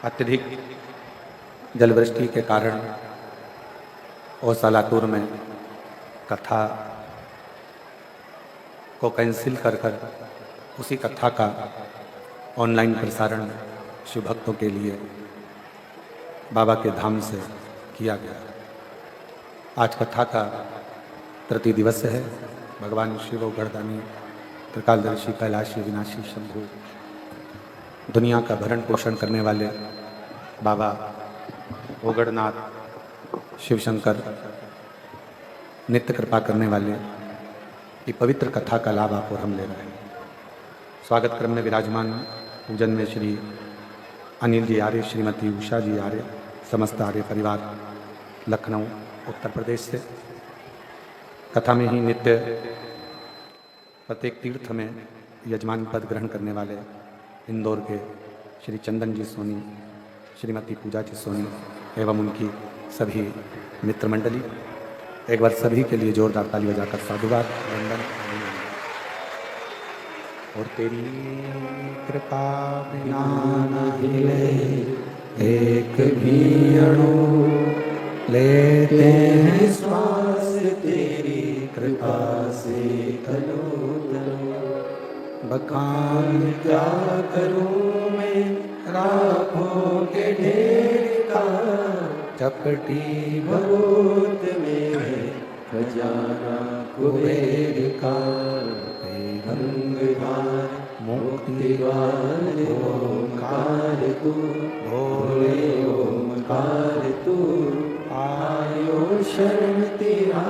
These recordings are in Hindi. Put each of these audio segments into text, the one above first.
अत्यधिक जलवृष्टि के कारण ओसालातूर में कथा को कैंसिल कर उसी कथा का ऑनलाइन प्रसारण शिव भक्तों के लिए बाबा के धाम से किया गया। आज कथा का तृतीय दिवस है। भगवान शिव गढ़दानी त्रिकालदर्शी कैलाशी विनाशी शंभु दुनिया का भरण पोषण करने वाले बाबा ओगढ़नाथ शिव शंकर नित्य कृपा करने वाले की पवित्र कथा का लाभ आप और हम ले रहे हैं। स्वागत क्रम में विराजमान पूजन में श्री अनिल जी आर्य, श्रीमती उषा जी आर्य, समस्त आर्य परिवार लखनऊ उत्तर प्रदेश से। कथा में ही नित्य प्रत्येक तीर्थ में यजमान पद ग्रहण करने वाले इंदौर के श्री चंदन जी सोनी, श्रीमती पूजा जी सोनी एवं उनकी सभी मित्र मंडली, एक बार सभी के लिए जोरदार ताली बजाकर साधुवाद वंदन। और तेरी कृपा बिना न हिले एक भी अणु, लेते हैं श्वास तेरी कृपा से तनो तनो। बखान क्या करूं मैं राखों के ढेर का, चपटी भगोत में है खजाना कुबेर का। रंगदार मुक्तिवार ओंकार तू, भोले ओंकार तू, आयो शरण तेरा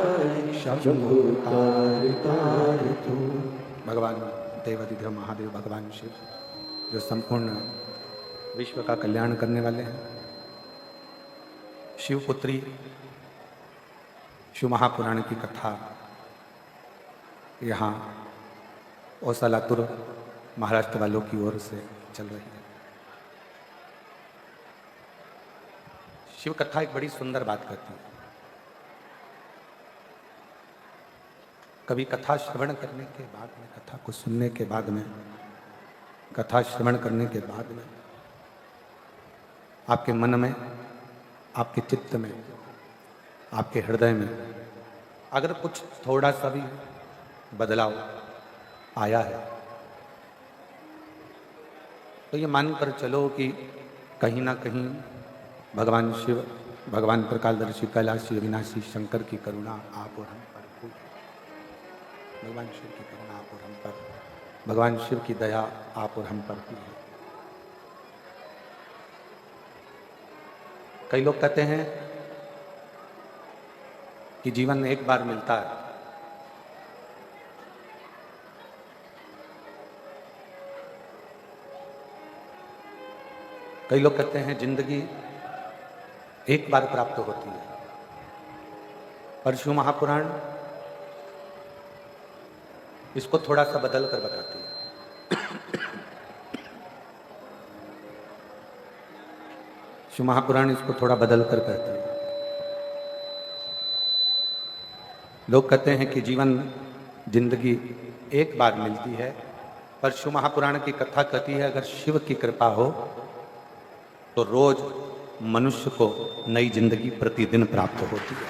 शंभु तार तार तू। भगवान देवाधिदेव महादेव भगवान शिव जो संपूर्ण विश्व का कल्याण करने वाले हैं, शिवपुत्री शिव महापुराण की कथा यहाँ ओसालातूर महाराष्ट्र वालों की ओर से चल रही है। शिव कथा एक बड़ी सुंदर बात करती है। कभी कथा श्रवण करने के बाद में, कथा को सुनने के बाद में, कथा श्रवण करने के बाद में आपके मन में, आपके चित्त में, आपके हृदय में अगर कुछ थोड़ा सा भी बदलाव आया है तो ये मानकर चलो कि कहीं ना कहीं भगवान शिव, भगवान त्रिकालदर्शी कैलाशी विनाशी शंकर की करुणा आप और हम पर हुई। भगवान शिव की करुणा आप और हम पर, भगवान शिव की दया आप और हम पर हुई है। कई लोग कहते हैं कि जीवन एक बार मिलता है, कई लोग कहते हैं जिंदगी एक बार प्राप्त होती है। पर शिव महापुराण इसको थोड़ा सा बदल कर बताती है। शिव महापुराण इसको थोड़ा बदल कर कहती है। लोग कहते हैं कि जीवन, जिंदगी एक बार मिलती है, पर शिव महापुराण की कथा कहती है अगर शिव की कृपा हो तो रोज मनुष्य को नई जिंदगी प्रतिदिन प्राप्त होती है।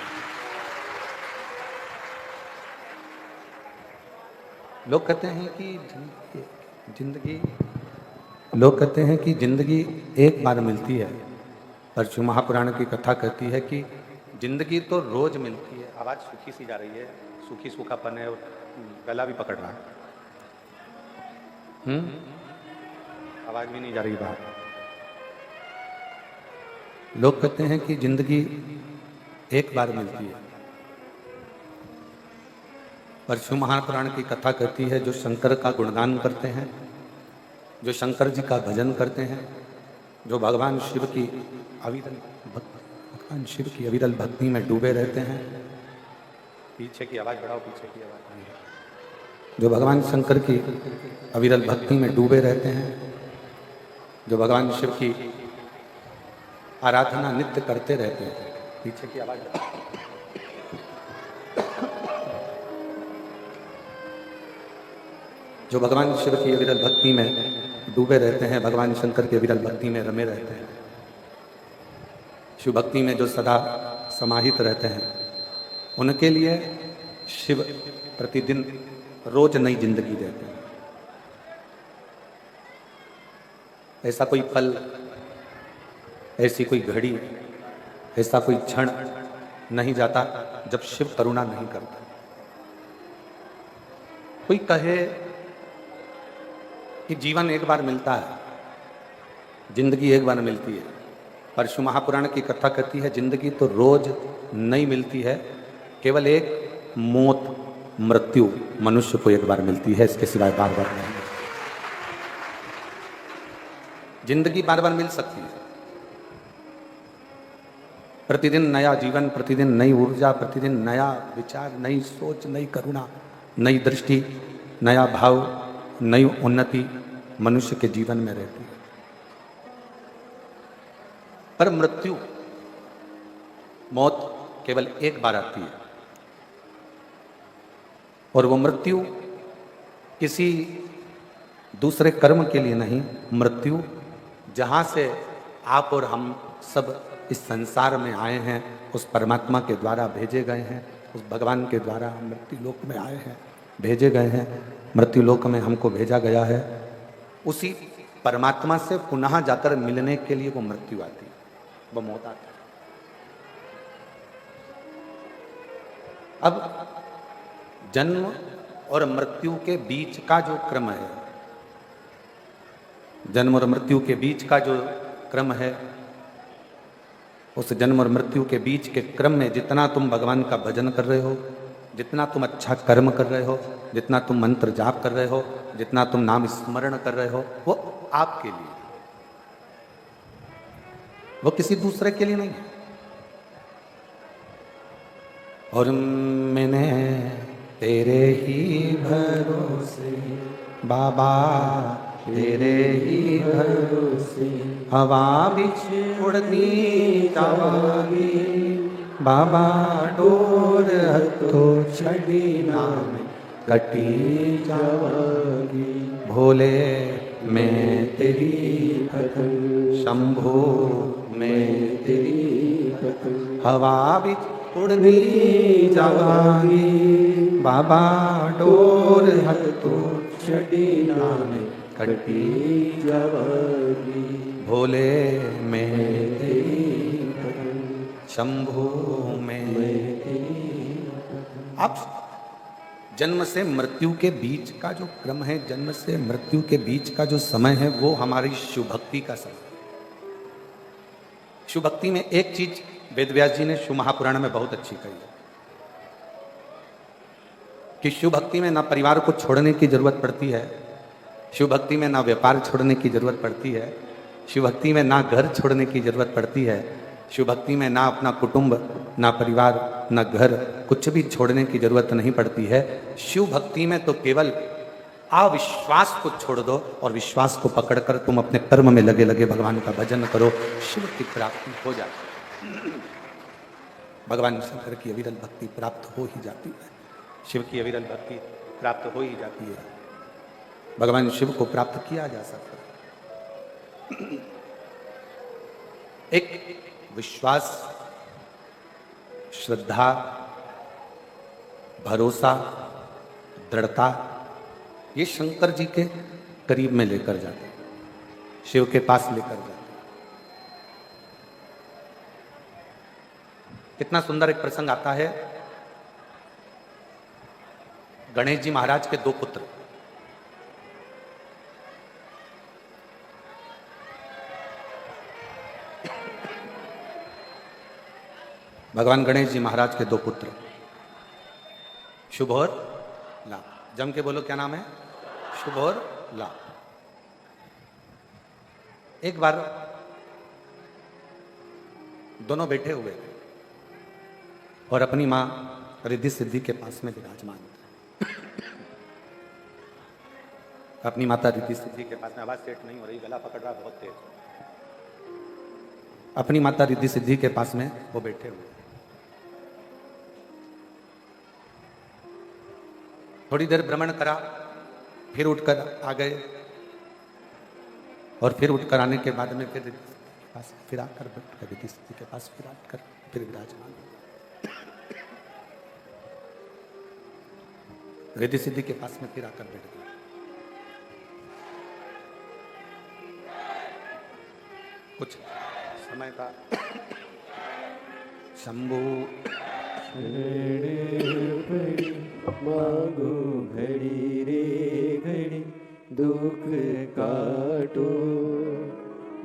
लोग कहते हैं कि जिंदगी एक बार मिलती है, पर शिव महापुराण की कथा कहती है कि जिंदगी तो रोज मिलती है। आवाज सूखी सी जा रही है, सूखी सूखापन है और गला भी पकड़ रहा है। आवाज भी नहीं जा रही बाहर। लोग कहते हैं कि जिंदगी एक बार मिलती है, पर शिव महापुराण की कथा कहती है जो शंकर का गुणगान करते हैं, जो शंकर जी का भजन करते हैं, जो भगवान शिव की अविरल भक्ति में डूबे रहते हैं। पीछे की आवाज बढ़ाओ, पीछे की आवाज नहीं है। जो भगवान शंकर की अविरल भक्ति में डूबे रहते हैं, जो भगवान शिव की आराधना नित्य करते रहते हैं। पीछे की आवाज, जो भगवान शिव की अविरल भक्ति में डूबे रहते हैं, भगवान शंकर की अविरल भक्ति में रमे रहते हैं, शिव भक्ति में जो सदा समाहित रहते हैं उनके लिए शिव प्रतिदिन रोज नई जिंदगी देते हैं। ऐसा कोई पल, ऐसी कोई घड़ी, ऐसा कोई क्षण नहीं जाता जब शिव करुणा नहीं करता। कोई कहे कि जीवन एक बार मिलता है, जिंदगी एक बार मिलती है, पर शिव महापुराण की कथा कहती है जिंदगी तो रोज नहीं मिलती है, केवल एक मौत, मृत्यु मनुष्य को एक बार मिलती है, इसके सिवाय बार बार नहीं। जिंदगी बार बार मिल सकती है, प्रतिदिन नया जीवन, प्रतिदिन नई ऊर्जा, प्रतिदिन नया विचार, नई सोच, नई करुणा, नई दृष्टि, नया भाव, नई उन्नति मनुष्य के जीवन में रहती है। पर मृत्यु, मौत केवल एक बार आती है, और वो मृत्यु किसी दूसरे कर्म के लिए नहीं, मृत्यु जहां से आप और हम सब इस संसार में आए हैं उस परमात्मा के द्वारा भेजे गए हैं, उस भगवान के द्वारा हम मृत्यु लोक में आए हैं, भेजे गए हैं, मृत्यु लोक में हमको भेजा गया है। उसी परमात्मा से पुनः जाकर मिलने के लिए वो मृत्यु आती है, वो मौत आती है। अब जन्म और मृत्यु के बीच का जो क्रम है, जन्म और मृत्यु के बीच का जो क्रम है, उस जन्म और मृत्यु के बीच के क्रम में जितना तुम भगवान का भजन कर रहे हो, जितना तुम अच्छा कर्म कर रहे हो, जितना तुम मंत्र जाप कर रहे हो, जितना तुम नाम स्मरण कर रहे हो, वो आपके लिए, वो किसी दूसरे के लिए नहीं है। और मैंने तेरे ही भरोसे बाबा, तेरे ही भरोसे हवा बिच उड़ती जावागी, बाबा डोर हथो छड़ी नाम कटी जावागी। भोले मैं तेरी भक्तन, शंभो मैं तेरी भक्तन, हवा बिच उड़ती जावागी, बाबा डोर हथो छड़ी नाम कटी जावागी। भोले मैं तेरी भक्तन, शंभो मैं तेरी भक्तन। आप जन्म से मृत्यु के बीच का जो क्रम है, जन्म से मृत्यु के बीच का जो समय है, वो हमारी शिव भक्ति का समय। शिव भक्ति में एक चीज वेदव्यास जी ने शिव महापुराण में बहुत अच्छी कही है कि शिव भक्ति में ना परिवार को छोड़ने की जरूरत पड़ती है, शिव भक्ति में ना व्यापार छोड़ने की जरूरत पड़ती है, शिव भक्ति में ना घर छोड़ने की जरूरत पड़ती है, शिव भक्ति में ना अपना कुटुंब, ना परिवार, ना घर, कुछ भी छोड़ने की जरूरत नहीं पड़ती है। शिव भक्ति में तो केवल अविश्वास को छोड़ दो और विश्वास को पकड़कर तुम अपने कर्म में लगे लगे भगवान का भजन करो, शिव की प्राप्ति हो जाती है। भगवान शंकर की अविरल भक्ति प्राप्त हो ही जाती है, शिव की अविरल भक्ति प्राप्त हो ही जाती है, भगवान शिव को प्राप्त किया जा सकता है। एक विश्वास, श्रद्धा, भरोसा, दृढ़ता, ये शंकर जी के करीब में लेकर जाते हैं, शिव के पास लेकर जाते हैं। कितना सुंदर एक प्रसंग आता है। गणेश जी महाराज के दो पुत्र, भगवान गणेश जी महाराज के दो पुत्र, शुभ और लाभ। जम के बोलो क्या नाम है? शुभ और लाभ। एक बार दोनों बैठे हुए थे और अपनी मां रिद्धि सिद्धि के पास में विराजमान थे। अपनी माता रिद्धि सिद्धि के पास में, आवाज सेट नहीं हो रही, गला पकड़ रहा बहुत तेज। अपनी माता रिद्धि सिद्धि के पास में वो बैठे हुए, थोड़ी देर भ्रमण करा, फिर उठकर आ गए और फिर उठकर आने के बाद में फिर पास फिर आकर बैठ गए, रिद्धि सिद्धि के पास फिर आकर फिर विराजमान। रिद्धि सिद्धि के पास में फिर आकर बैठ गए। कुछ समय का शंभु मांगो घड़ी रे घड़ी दुख काटो,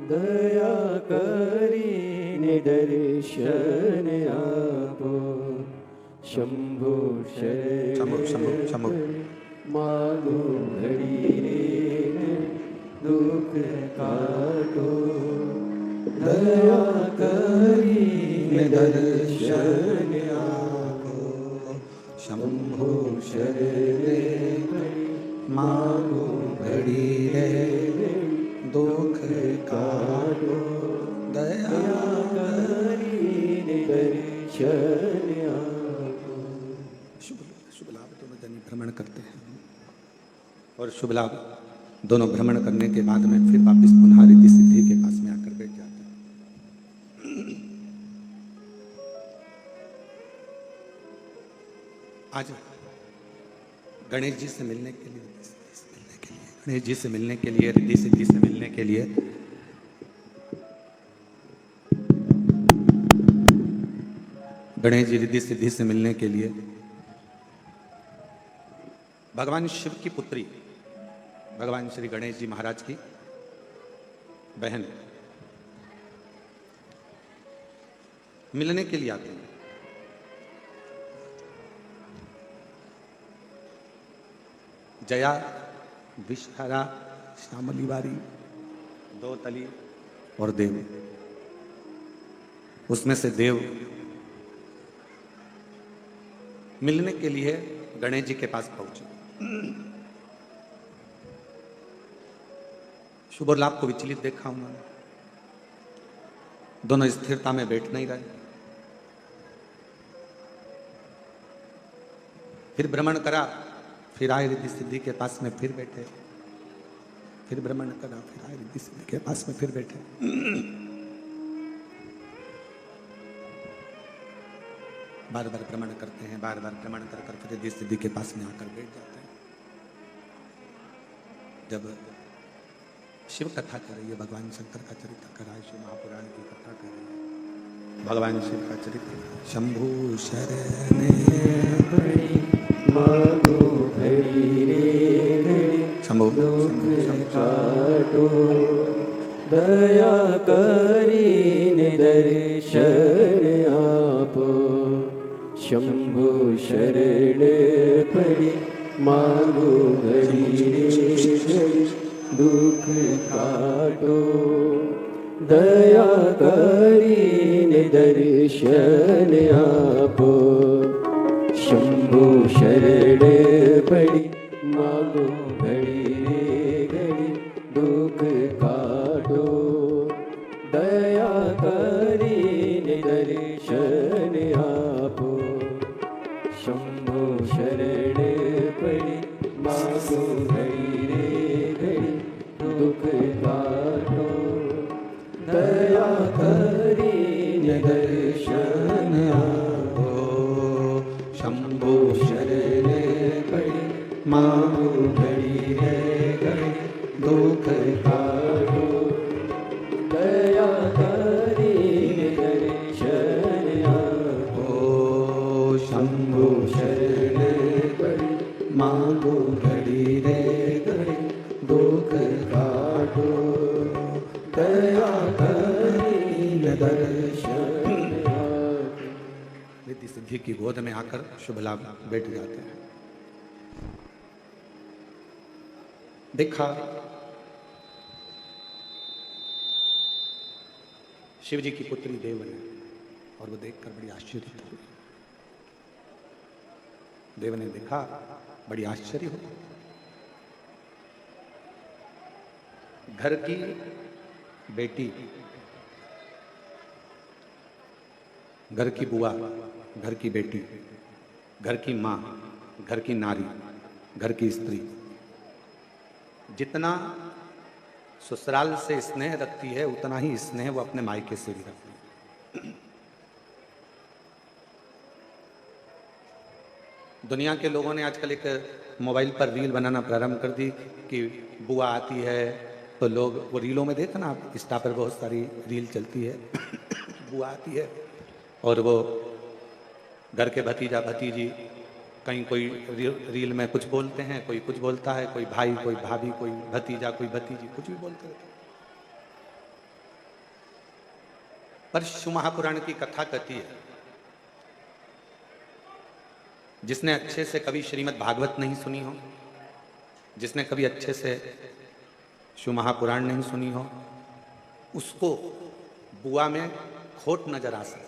दया करी निदर्शन आपो। शंभो शंभो मांगो घड़ी रे दुख काटो, दया करी निदर्शन आपो। शंभो शरणे मांगो घड़ी रे दुख काटो, दया करी निदर्शन आपो। शुभ लाभ दोनों जनी भ्रमण करते हैं और शुभ लाभ दोनों भ्रमण करने के बाद में फिर वापस पुनः रिद्धि सिद्धि के पास में आकर बैठ जाते हैं। आज गणेश जी से मिलने के लिए, गणेश जी से मिलने के लिए, रिद्धि सिद्धि से मिलने के लिए गणेश जी रिद्धि सिद्धि से मिलने के लिए भगवान शिव की पुत्री भगवान श्री गणेश जी महाराज की बहन मिलने के लिए आते हैं। जया विषहरा श्यामली बारी दो तली और देव, उसमें से देव मिलने के लिए गणेश जी के पास पहुंचे। शुभ और लाभ को विचलित देखा उन्होंने, दोनों स्थिरता में बैठ नहीं रहे। फिर भ्रमण करा, फिर आए रिद्धि सिद्धि के पास में फिर बैठे, फिर भ्रमण करा, फिर आए रिद्धि सिद्धि के पास में फिर बैठे। बार बार भ्रमण करते हैं, बार बार भ्रमण कर कर फिर रिद्धि सिद्धि के पास में आकर बैठ जाते हैं। जब शिव कथा कर रही है, भगवान शंकर का चरित्र कर रहा है, शिव महापुराण की कथा कर रही है, भगवान शिव का चरित्र। शंभु शरणे बड़ी मांगो घड़ी रे घड़ी शंभु काटो, दया करी निदर्शन आपो। शंभु शरण पड़ी मांगो घड़ी रे घड़ी दुख काटो, दया करी निदर्शन आपो। शंभु शरण पड़ी मांगो घड़ी रे घड़ी दुख काटो, दया करी निदर्शन आपो। शंभु शरण पड़ी मांगो घड़ी रे घड़ी दुख काटो, दया करी निदर्शन आपो। शंभु शरण पड़ी मांगो घड़ी रे घड़ी दुख काटो, दया करी निदर्शन आपो। शंभु शरण पड़ी मांगो घड़ी रे घड़ी दुख काटो, दया करी निदर्शन आपो। रिद्धि सिद्धि की गोद में आकर शुभ लाभ बैठ जाते हैं। देखा शिव जी की पुत्री देव ने, और वो देखकर बड़ी आश्चर्य हुई। देव ने देखा, बड़ी आश्चर्य हुई। घर की बेटी, घर की बुआ, घर की बेटी, घर की माँ, घर की नारी, घर की स्त्री, जितना ससुराल से स्नेह रखती है उतना ही स्नेह वो अपने मायके से भी रखती है। दुनिया के लोगों ने आजकल एक मोबाइल पर रील बनाना प्रारंभ कर दी कि बुआ आती है तो लोग वो रीलों में देखो ना आप, इंस्टा पर बहुत सारी रील चलती है बुआ आती है और वो घर के भतीजा भतीजी कहीं कोई रील में कुछ बोलते हैं, कोई कुछ बोलता है, कोई भाई कोई भाभी कोई भतीजा कोई भतीजी कुछ भी बोलते रहते हैं। पर शिव महापुराण की कथा कहती है, जिसने अच्छे से कभी श्रीमद् भागवत नहीं सुनी हो, जिसने कभी अच्छे से शिव महापुराण नहीं सुनी हो, उसको बुआ में खोट नजर आ सकती है,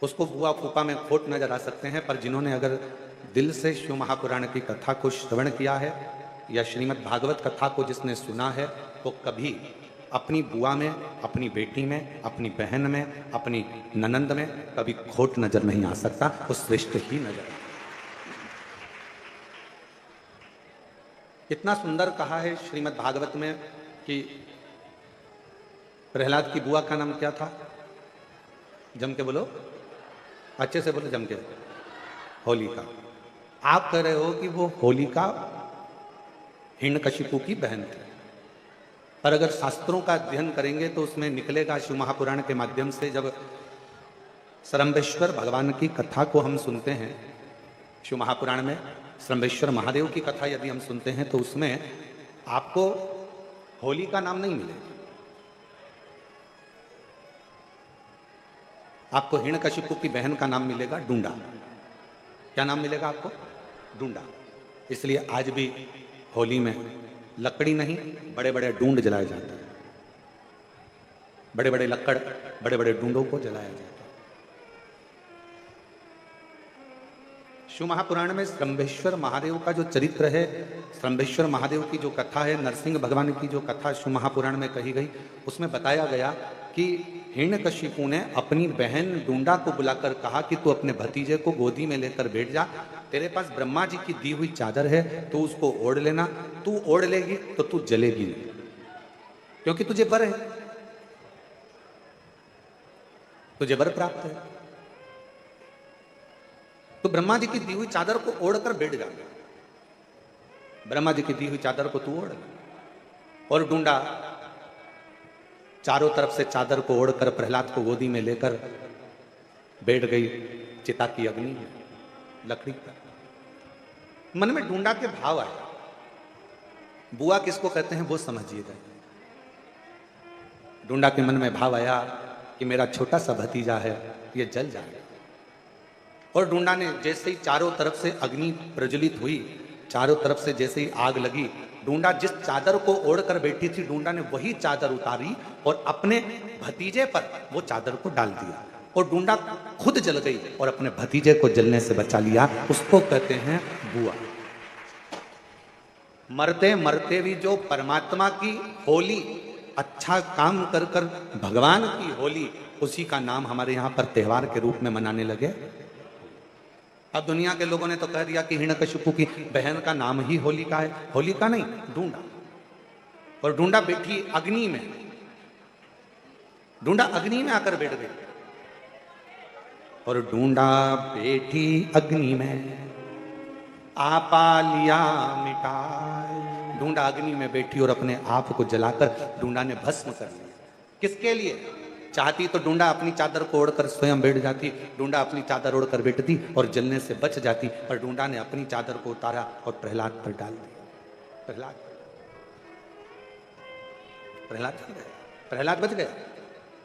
उसको बुआ फूफा में खोट नजर आ सकते हैं। पर जिन्होंने अगर दिल से शिव महापुराण की कथा को श्रवण किया है या श्रीमद् भागवत कथा को जिसने सुना है, वो कभी अपनी बुआ में, अपनी बेटी में, अपनी बहन में, अपनी ननंद में कभी खोट नजर नहीं आ सकता, वो श्रेष्ठ ही नजर आता। इतना सुंदर कहा है श्रीमद् भागवत में कि प्रहलाद की बुआ का नाम क्या था? जम के बोलो, अच्छे से बोलो, जम के। होलिका। आप कह रहे हो कि वो होलिका हिरण्यकशिपु की बहन थी, पर अगर शास्त्रों का अध्ययन करेंगे तो उसमें निकलेगा, शिव महापुराण के माध्यम से जब सरम्बेश्वर भगवान की कथा को हम सुनते हैं, शिव महापुराण में सरम्बेश्वर महादेव की कथा यदि हम सुनते हैं तो उसमें आपको होली का नाम नहीं मिलेगा, आपको हिरण्यकशिपु की बहन का नाम मिलेगा डूंडा। क्या नाम मिलेगा आपको? डूंडा। इसलिए आज भी होली में लकड़ी नहीं, बड़े बड़े डूंड जलाए जाते हैं, बड़े बड़े लकड़, बड़े बड़े डूंडों को जलाया जाता है। शिव महापुराण में सरम्बेश्वर महादेव का जो चरित्र है, सरम्बेश्वर महादेव की जो कथा है, नरसिंह भगवान की जो कथा शिव महापुराण में कही गई, उसमें बताया गया कि हिरण्यकशिपु ने अपनी बहन डूंडा को बुलाकर कहा कि तू अपने भतीजे को गोदी में लेकर बैठ जा, तेरे पास ब्रह्मा जी की दी हुई चादर है, तो उसको ओढ़ लेना, तू ओढ़ लेगी तो तू जलेगी नहीं, क्योंकि तुझे वर है, तुझे वर प्राप्त है। तो ब्रह्मा जी की दी हुई चादर को ओढ़कर बैठ जा, ब्रह्मा जी की दी हुई चादर को तू ओढ़। और डूंडा चारों तरफ से चादर को ओढ़कर प्रहलाद को गोदी में लेकर बैठ गई चिता की अग्नि में, लकड़ी पर। मन में डूंडा के भाव आए, बुआ किसको कहते हैं वो समझिएगा। डूंडा के मन में भाव आया कि मेरा छोटा सा भतीजा है, ये जल जाएगा। और डूंडा ने जैसे ही चारों तरफ से अग्नि प्रज्वलित हुई, चारों तरफ से जैसे ही आग लगी, डूंडा जिस चादर को ओढ़कर बैठी थी, डूंडा ने वही चादर उतारी और अपने भतीजे पर वो चादर को डाल दिया, और डूंडा खुद जल गई और अपने भतीजे को जलने से बचा लिया। उसको कहते हैं बुआ। मरते मरते भी जो परमात्मा की होली, अच्छा काम कर कर भगवान की होली, उसी का नाम हमारे यहाँ पर त्योहार के रूप में मनाने लगे। अब दुनिया के लोगों ने तो कह दिया कि हिरण्यकशिपु की बहन का नाम ही होलिका है। होलिका नहीं, डूंडा। और डूंडा बैठी अग्नि में, डूंडा अग्नि में आकर बैठ गई। और डूंडा बैठी अग्नि में, आपा लिया मिटाए। डूंडा अग्नि में बैठी और अपने आप को जलाकर डूंडा ने भस्म कर लिया। किसके लिए? चाहती तो डूंडा अपनी चादर को ओढ़कर स्वयं बैठ जाती, डूंडा अपनी चादर ओढ़कर बैठती और जलने से बच जाती, पर डूंडा ने अपनी चादर को उतारा और प्रहलाद पर डाल दिया। प्रहलाद जल गया, प्रहलाद बच गया,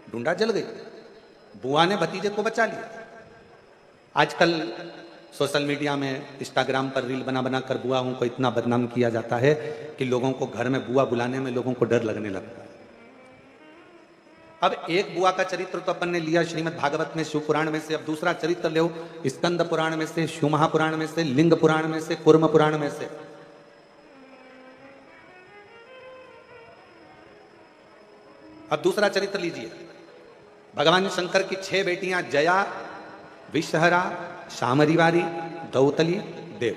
डूंडा जल गई, बुआ ने भतीजे को बचा लिया। आजकल सोशल मीडिया में, इंस्टाग्राम पर रील बना बना कर बुआओं को इतना बदनाम किया जाता है कि लोगों को घर में बुआ बुलाने में लोगों को डर लगने लगता है। अब एक बुआ का चरित्र तो अपन ने लिया श्रीमद् भागवत में, शिव पुराण में से। अब दूसरा चरित्र लो स्कंद पुराण में से, शिव महापुराण में से, लिंग पुराण में से, कूर्म पुराण में से। अब दूसरा चरित्र लीजिए। भगवान शंकर की 6 बेटियां, जया, विषहरा, शामरीवारी, दौतली, देव।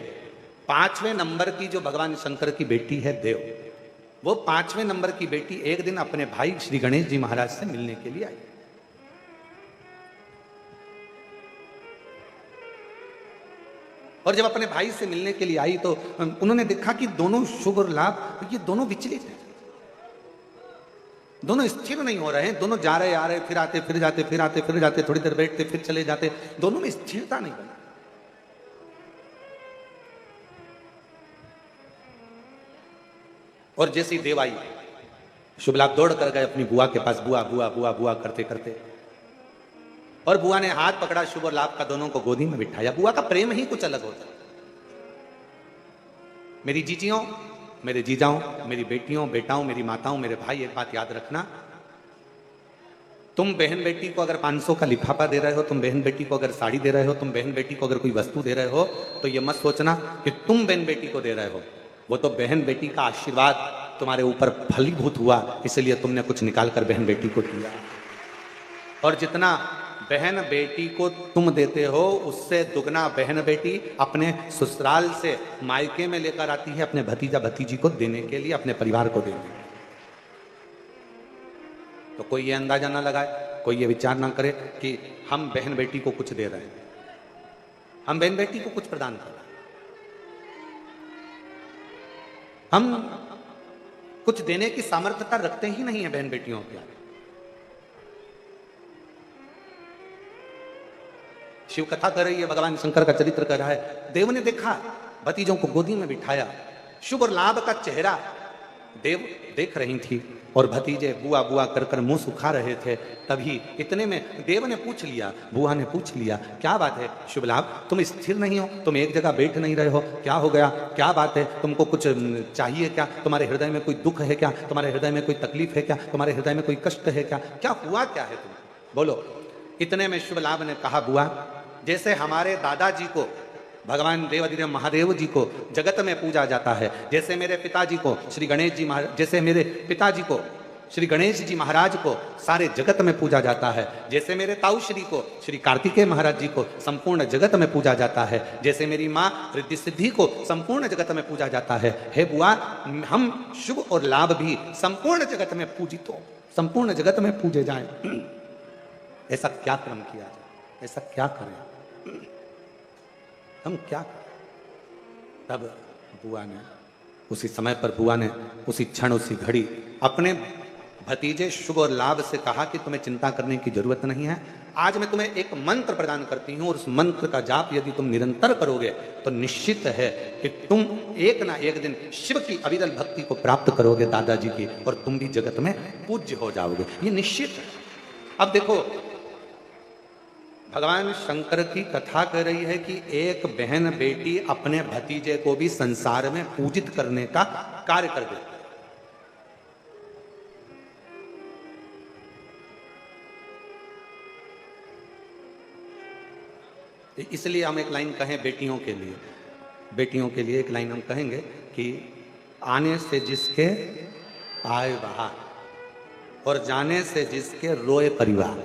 5वें नंबर की जो भगवान शंकर की बेटी है देव, वो 5वें नंबर की बेटी एक दिन अपने भाई श्री गणेश जी महाराज से मिलने के लिए आई। और जब अपने भाई से मिलने के लिए आई तो उन्होंने देखा कि दोनों शुभ और लाभ ये दोनों विचलित हैं, दोनों स्थिर नहीं हो रहे हैं, दोनों जा रहे आ रहे, फिर आते फिर जाते, फिर आते फिर जाते, थोड़ी देर बैठते फिर चले जाते, दोनों में स्थिरता नहीं बनी। और जैसी देव आई, शुभ लाभ दौड़ कर गए अपनी बुआ के पास, बुआ बुआ बुआ बुआ करते करते, और बुआ ने हाथ पकड़ा शुभ और लाभ का, दोनों को गोदी में बिठाया। बुआ का प्रेम ही कुछ अलग होता है। मेरी जीजियों, मेरे जीजाओं, मेरी बेटियों, बेटाओं, मेरी माताओं, मेरे भाई, एक बात याद रखना, तुम बहन बेटी को अगर 500 का लिफाफा दे रहे हो, तुम बहन बेटी को अगर साड़ी दे रहे हो, तुम बहन बेटी को अगर कोई वस्तु दे रहे हो, तो यह मत सोचना कि तुम बहन बेटी को दे रहे हो, वो तो बहन बेटी का आशीर्वाद तुम्हारे ऊपर फलीभूत हुआ, इसलिए तुमने कुछ निकाल कर बहन बेटी को दिया। और जितना बहन बेटी को तुम देते हो, उससे दुगना बहन बेटी अपने ससुराल से मायके में लेकर आती है अपने भतीजा भतीजी को देने के लिए, अपने परिवार को देने के लिए। तो कोई ये अंदाजा ना लगाए, कोई ये विचार ना करे कि हम बहन बेटी को कुछ दे रहे हैं, हम बहन बेटी को कुछ प्रदान कर रहे हैं। हम कुछ देने की सामर्थ्यता रखते ही नहीं है बहन बेटियों के आगे। शिव कथा कर रही है, भगवान शंकर का चरित्र कर रहा है। देव ने देखा, भतीजों को गोदी में बिठाया, शुभ और लाभ का चेहरा देव देख रही थी, और भतीजे बुआ बुआ कर कर मुंह सुखा रहे थे। तभी इतने में देव ने पूछ लिया, बुआ ने पूछ लिया, क्या बात है शुभ लाभ, तुम स्थिर नहीं हो, तुम एक जगह बैठ नहीं रहे हो, क्या हो गया, क्या बात है, तुमको कुछ चाहिए क्या, तुम्हारे हृदय में कोई दुख है क्या, तुम्हारे हृदय में कोई तकलीफ है क्या, तुम्हारे हृदय में कोई कष्ट है क्या हुआ क्या है, तुम बोलो। इतने में शुभ लाभ ने कहा, बुआ, जैसे हमारे दादाजी को, भगवान देवाधिदेव महादेव जी को जगत में पूजा जाता है, जैसे मेरे पिताजी को श्री गणेश जी महाराज, जैसे मेरे पिताजी को श्री गणेश जी महाराज को सारे जगत में पूजा जाता है, जैसे मेरे ताऊ श्री को श्री कार्तिकेय महाराज जी को संपूर्ण जगत में पूजा जाता है, जैसे मेरी माँ रिद्धि सिद्धि को संपूर्ण जगत में पूजा जाता है, हे बुआ, हम शुभ और लाभ भी संपूर्ण जगत में पूजित हो, संपूर्ण जगत में पूजे जाएं। ऐसा क्या कर्म किया जाए, ऐसा क्या करें, हम क्या करें। तब बुआ ने उसी समय पर, बुआ ने उसी क्षण उसी घड़ी अपने भतीजे शुभ और लाभ से कहा कि तुम्हें चिंता करने की जरूरत नहीं है, आज मैं तुम्हें एक मंत्र प्रदान करती हूं, और उस मंत्र का जाप यदि तुम निरंतर करोगे तो निश्चित है कि तुम एक ना एक दिन शिव की अविरल भक्ति को प्राप्त करोगे, दादाजी की, और तुम भी जगत में पूज्य हो जाओगे, ये निश्चित है। अब देखो, भगवान शंकर की कथा कह रही है कि एक बहन बेटी अपने भतीजे को भी संसार में पूजित करने का कार्य कर देती है। इसलिए हम एक लाइन कहें बेटियों के लिए, बेटियों के लिए एक लाइन हम कहेंगे कि आने से जिसके आए बहार, और जाने से जिसके रोए परिवार।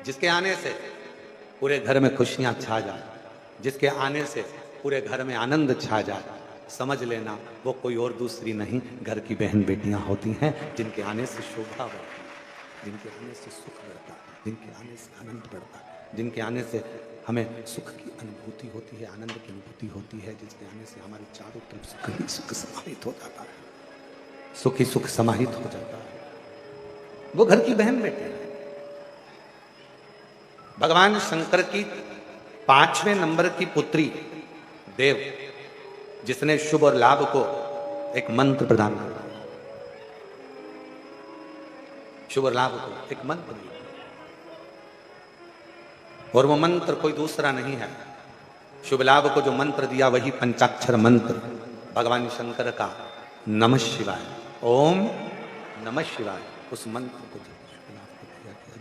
जिसके आने से पूरे घर में खुशियां छा जाए, जिसके आने से पूरे घर में आनंद छा जाए, समझ लेना वो कोई और दूसरी नहीं, घर की बहन बेटियां होती हैं, जिनके आने से शोभा बढ़ती है, जिनके आने से सुख बढ़ता है, जिनके आने से आनंद बढ़ता है, जिनके आने से हमें सुख की अनुभूति होती है, आनंद की अनुभूति होती है, जिसके आने से हमारे चारों तरफ सुख ही सुख समाहित हो जाता है, सुख ही सुख समाहित हो जाता है, वो घर की बहन बेटी है। भगवान शंकर की 5वें नंबर की पुत्री देव, जिसने शुभ और लाभ को एक मंत्र प्रदान किया, शुभ और लाभ को एक मंत्र दिया, और वो मंत्र कोई दूसरा नहीं है, शुभ लाभ को जो मंत्र दिया वही पंचाक्षर मंत्र भगवान शंकर का नमः शिवाय, ओम नमः शिवाय। उस मंत्र को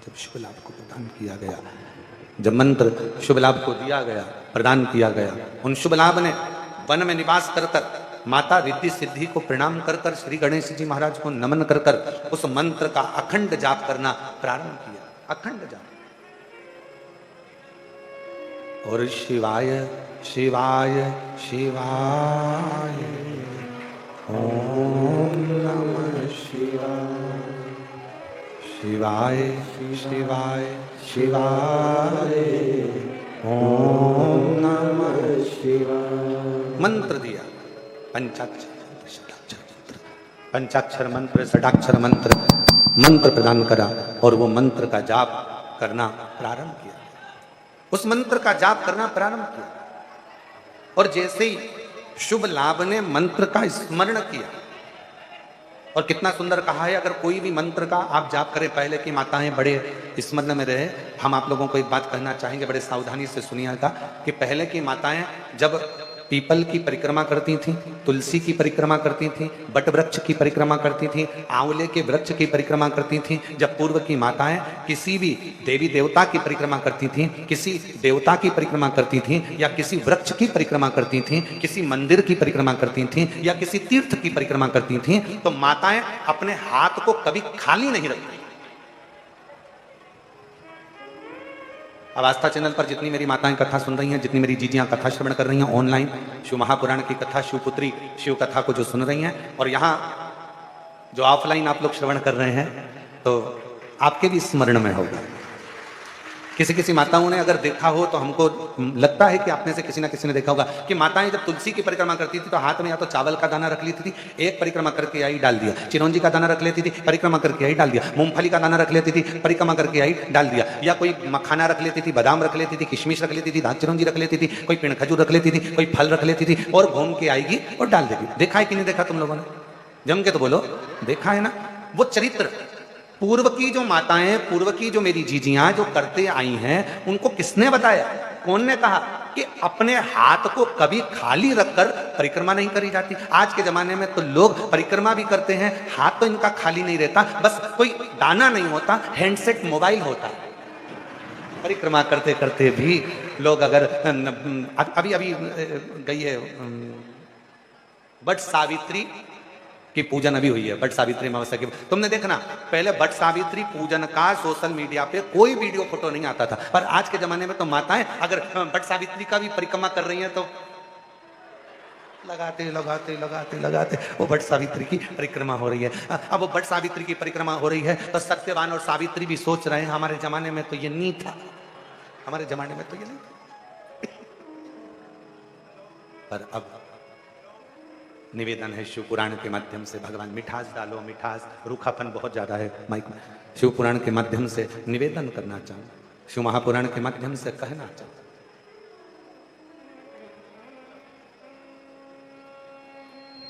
जब शुभ लाभ को प्रदान किया गया, जब मंत्र शुभ लाभ को दिया गया, प्रदान किया गया, उन शुभ लाभ ने वन में निवास कर कर माता रिद्धि सिद्धि को प्रणाम कर कर, श्री गणेश जी महाराज को नमन कर कर उस मंत्र का अखंड जाप करना प्रारंभ किया, अखंड जाप। और शिवाय शिवाय शिवाय ओम नमः शिवाय शिवाय शिवाय शिवाय ओम नमः शिवाय। मंत्र दिया, पंचाक्षर मंत्र, षडाक्षर मंत्र, पंचाक्षर मंत्र, षडाक्षर मंत्र, मंत्र प्रदान करा और वो मंत्र का जाप करना प्रारंभ किया। उस मंत्र का जाप करना प्रारंभ किया और जैसे ही शुभ लाभ ने मंत्र का स्मरण किया, और कितना सुंदर कहा है, अगर कोई भी मंत्र का आप जाप करें, पहले की माताएं बड़े स्मरण में रहे। हम आप लोगों को एक बात कहना चाहेंगे, बड़े सावधानी से सुनिएगा कि पहले की माताएं जब पीपल की परिक्रमा करती थी, तुलसी की परिक्रमा करती थी, बट वृक्ष की परिक्रमा करती थी, आंवले के वृक्ष की परिक्रमा करती थी, जब पूर्व की माताएं किसी भी देवी देवता की परिक्रमा करती थी, किसी देवता की परिक्रमा करती थी, या किसी वृक्ष की परिक्रमा करती थी, किसी मंदिर की परिक्रमा करती थी, या किसी तीर्थ की परिक्रमा करती थी, तो माताएं अपने हाथ को कभी खाली नहीं रखती। अब आस्था चैनल पर जितनी मेरी माताएं कथा सुन रही हैं, जितनी मेरी जीजियां कथा श्रवण कर रही हैं ऑनलाइन, शिव महापुराण की कथा, शिवपुत्री शिव कथा को जो सुन रही हैं, और यहाँ जो ऑफलाइन आप लोग श्रवण कर रहे हैं, तो आपके भी स्मरण में होगा। किसी किसी माताओं ने अगर देखा हो तो हमको लगता है कि आपने से किसी ना किसी ने देखा होगा कि माताएं जब तुलसी की परिक्रमा करती थी तो हाथ में या तो चावल का दाना रख लेती थी, एक परिक्रमा करके आई डाल दिया, चिरौंजी का दाना रख लेती थी, परिक्रमा करके आई डाल दिया, मूंगफली का दाना रख लेती थी, परिक्रमा करके आई डाल दिया, या कोई मखाना रख लेती थी, बादाम रख लेती थी, किशमिश रख लेती थी, दाल चिरौंजी रख लेती थी, कोई पिंड खजूर रख लेती थी, कोई फल रख लेती थी, और घूम के आएगी और डाल देगी। देखा है कि नहीं देखा तुम लोगों ने? जम के तो बोलो, देखा है ना? वो चरित्र पूर्व की जो माताएं, पूर्व की जो मेरी जीजियां जो करते आई हैं, उनको किसने बताया? कौन ने कहा कि अपने हाथ को कभी खाली रखकर परिक्रमा नहीं करी जाती? आज के जमाने में तो लोग परिक्रमा भी करते हैं, हाथ तो इनका खाली नहीं रहता, बस कोई दाना नहीं होता, हैंडसेट मोबाइल होता। परिक्रमा करते करते भी लोग अगर अभी अभी गई है बट सावित्री की पूजन अभी हुई है, बट सावित्री अमावस्या की, तुमने देखना पहले बट सावित्री पूजन का सोशल मीडिया पे कोई वीडियो फोटो नहीं आता था, पर आज के जमाने में तो माताएं अगर बट सावित्री का भी परिक्रमा कर रही हैं तो लगाते लगाते लगाते लगाते वो बट सावित्री की परिक्रमा हो रही है। अब वो बट सावित्री की परिक्रमा हो रही है तो सत्यवान और सावित्री भी सोच रहे हैं हमारे जमाने में तो ये नहीं था, हमारे जमाने में तो ये नहीं था। पर अब निवेदन है शिव पुराण के माध्यम से, भगवान मिठास डालो, मिठास, रूखापन बहुत ज्यादा है माइक में, शिव पुराण के माध्यम से निवेदन करना चाहूं, शिव महापुराण के माध्यम से कहना चाहूं,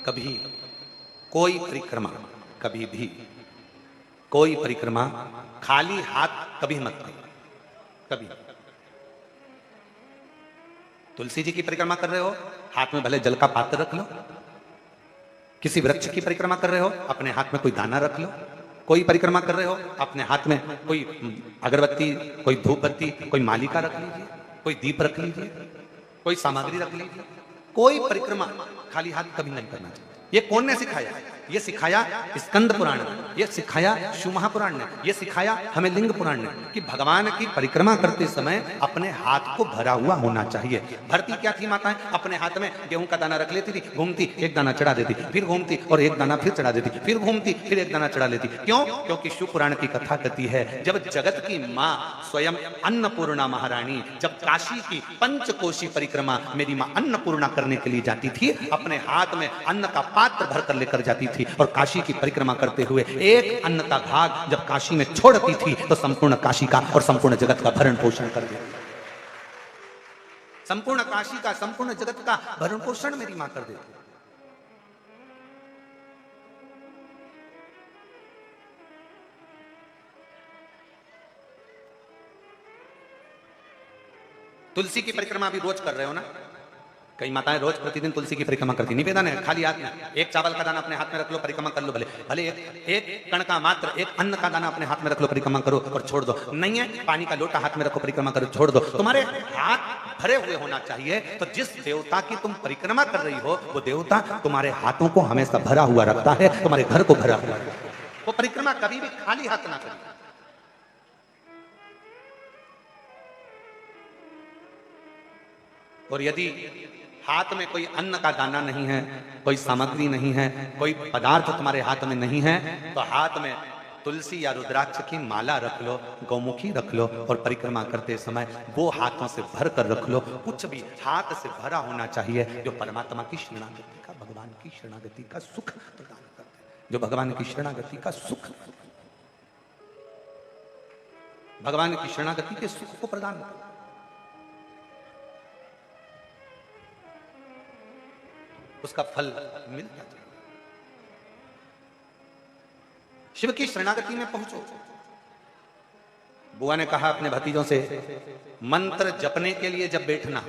कभी कोई परिक्रमा, कभी भी कोई परिक्रमा खाली हाथ कभी मत करो, कभी। तुलसी जी की परिक्रमा कर रहे हो, हाथ में भले जल का पात्र रख लो, किसी वृक्ष की परिक्रमा कर रहे हो, अपने हाथ में कोई दाना रख लो, कोई परिक्रमा कर रहे हो, अपने हाथ में कोई अगरबत्ती, कोई धूप बत्ती, कोई मालिका रख लीजिए, कोई दीप रख लीजिए, कोई सामग्री रख लीजिए, कोई परिक्रमा खाली हाथ कभी नहीं करना चाहिए। ये कौन ने सिखाया? ये सिखाया स्कंद पुराण ने, ये सिखाया शिव महापुराण ने, ये सिखाया हमें लिंग पुराण ने कि भगवान की परिक्रमा करते समय अपने हाथ को भरा हुआ होना चाहिए। भरती क्या थी माताएं? अपने हाथ में गेहूं का दाना रख लेती थी, घूमती एक दाना चढ़ा देती, फिर घूमती और एक दाना फिर चढ़ा देती, फिर घूमती फिर एक दाना चढ़ा लेती। क्यों? क्योंकि शिव पुराण की कथा कहती है जब जगत की माँ स्वयं अन्नपूर्णा महारानी जब काशी की पंचकोशी परिक्रमा मेरी माँ अन्नपूर्णा करने के लिए जाती थी, अपने हाथ में अन्न का पात्र भर कर लेकर जाती थी और काशी की परिक्रमा करते हुए एक अन्न का भाग जब काशी में छोड़ती थी तो संपूर्ण काशी का और संपूर्ण जगत का भरण पोषण कर देती, संपूर्ण काशी का, संपूर्ण जगत का भरण पोषण मेरी मां कर देती। तुलसी की परिक्रमा भी रोज कर रहे हो ना? कई माताएं रोज प्रतिदिन तुलसी की परिक्रमा करती। निवेदन है खाली हाथ में एक चावल का दाना अपने हाथ में रख लो, परिक्रमा कर लो, भले भले एक कण का मात्र एक अन्न का दाना अपने हाथ में रख लो, परिक्रमा करो और छोड़ दो। नहीं है पानी का लोटा हाथ में रखो, परिक्रमा करो, छोड़ दो। तुम्हारे हाथ भरे हुए होना चाहिए। तो जिस देवता की तुम परिक्रमा कर रही हो वो देवता तुम्हारे हाथों को हमेशा भरा हुआ रखता है, तुम्हारे घर को भरा हुआ रखता है। वो परिक्रमा कभी भी खाली हाथ ना करिए। और यदि हाथ में कोई अन्न का दाना नहीं है, कोई सामग्री नहीं है, कोई पदार्थ तुम्हारे हाथ में नहीं है, तो हाथ में तुलसी या रुद्राक्ष की माला रख लो, गौमुखी रख लो, और परिक्रमा करते समय वो हाथों से भर कर रख लो। कुछ भी हाथ से भरा होना चाहिए जो परमात्मा की शरणागति का, भगवान की शरणागति का सुख प्रदान करते हैं, जो भगवान की शरणागति का सुख, भगवान की शरणागति के सुख को प्रदान करते हैं। उसका फल मिल जाता है। शिव की शरणागति में पहुंचो। बुआ ने कहा अपने भतीजों से, मंत्र जपने के लिए जब बैठना,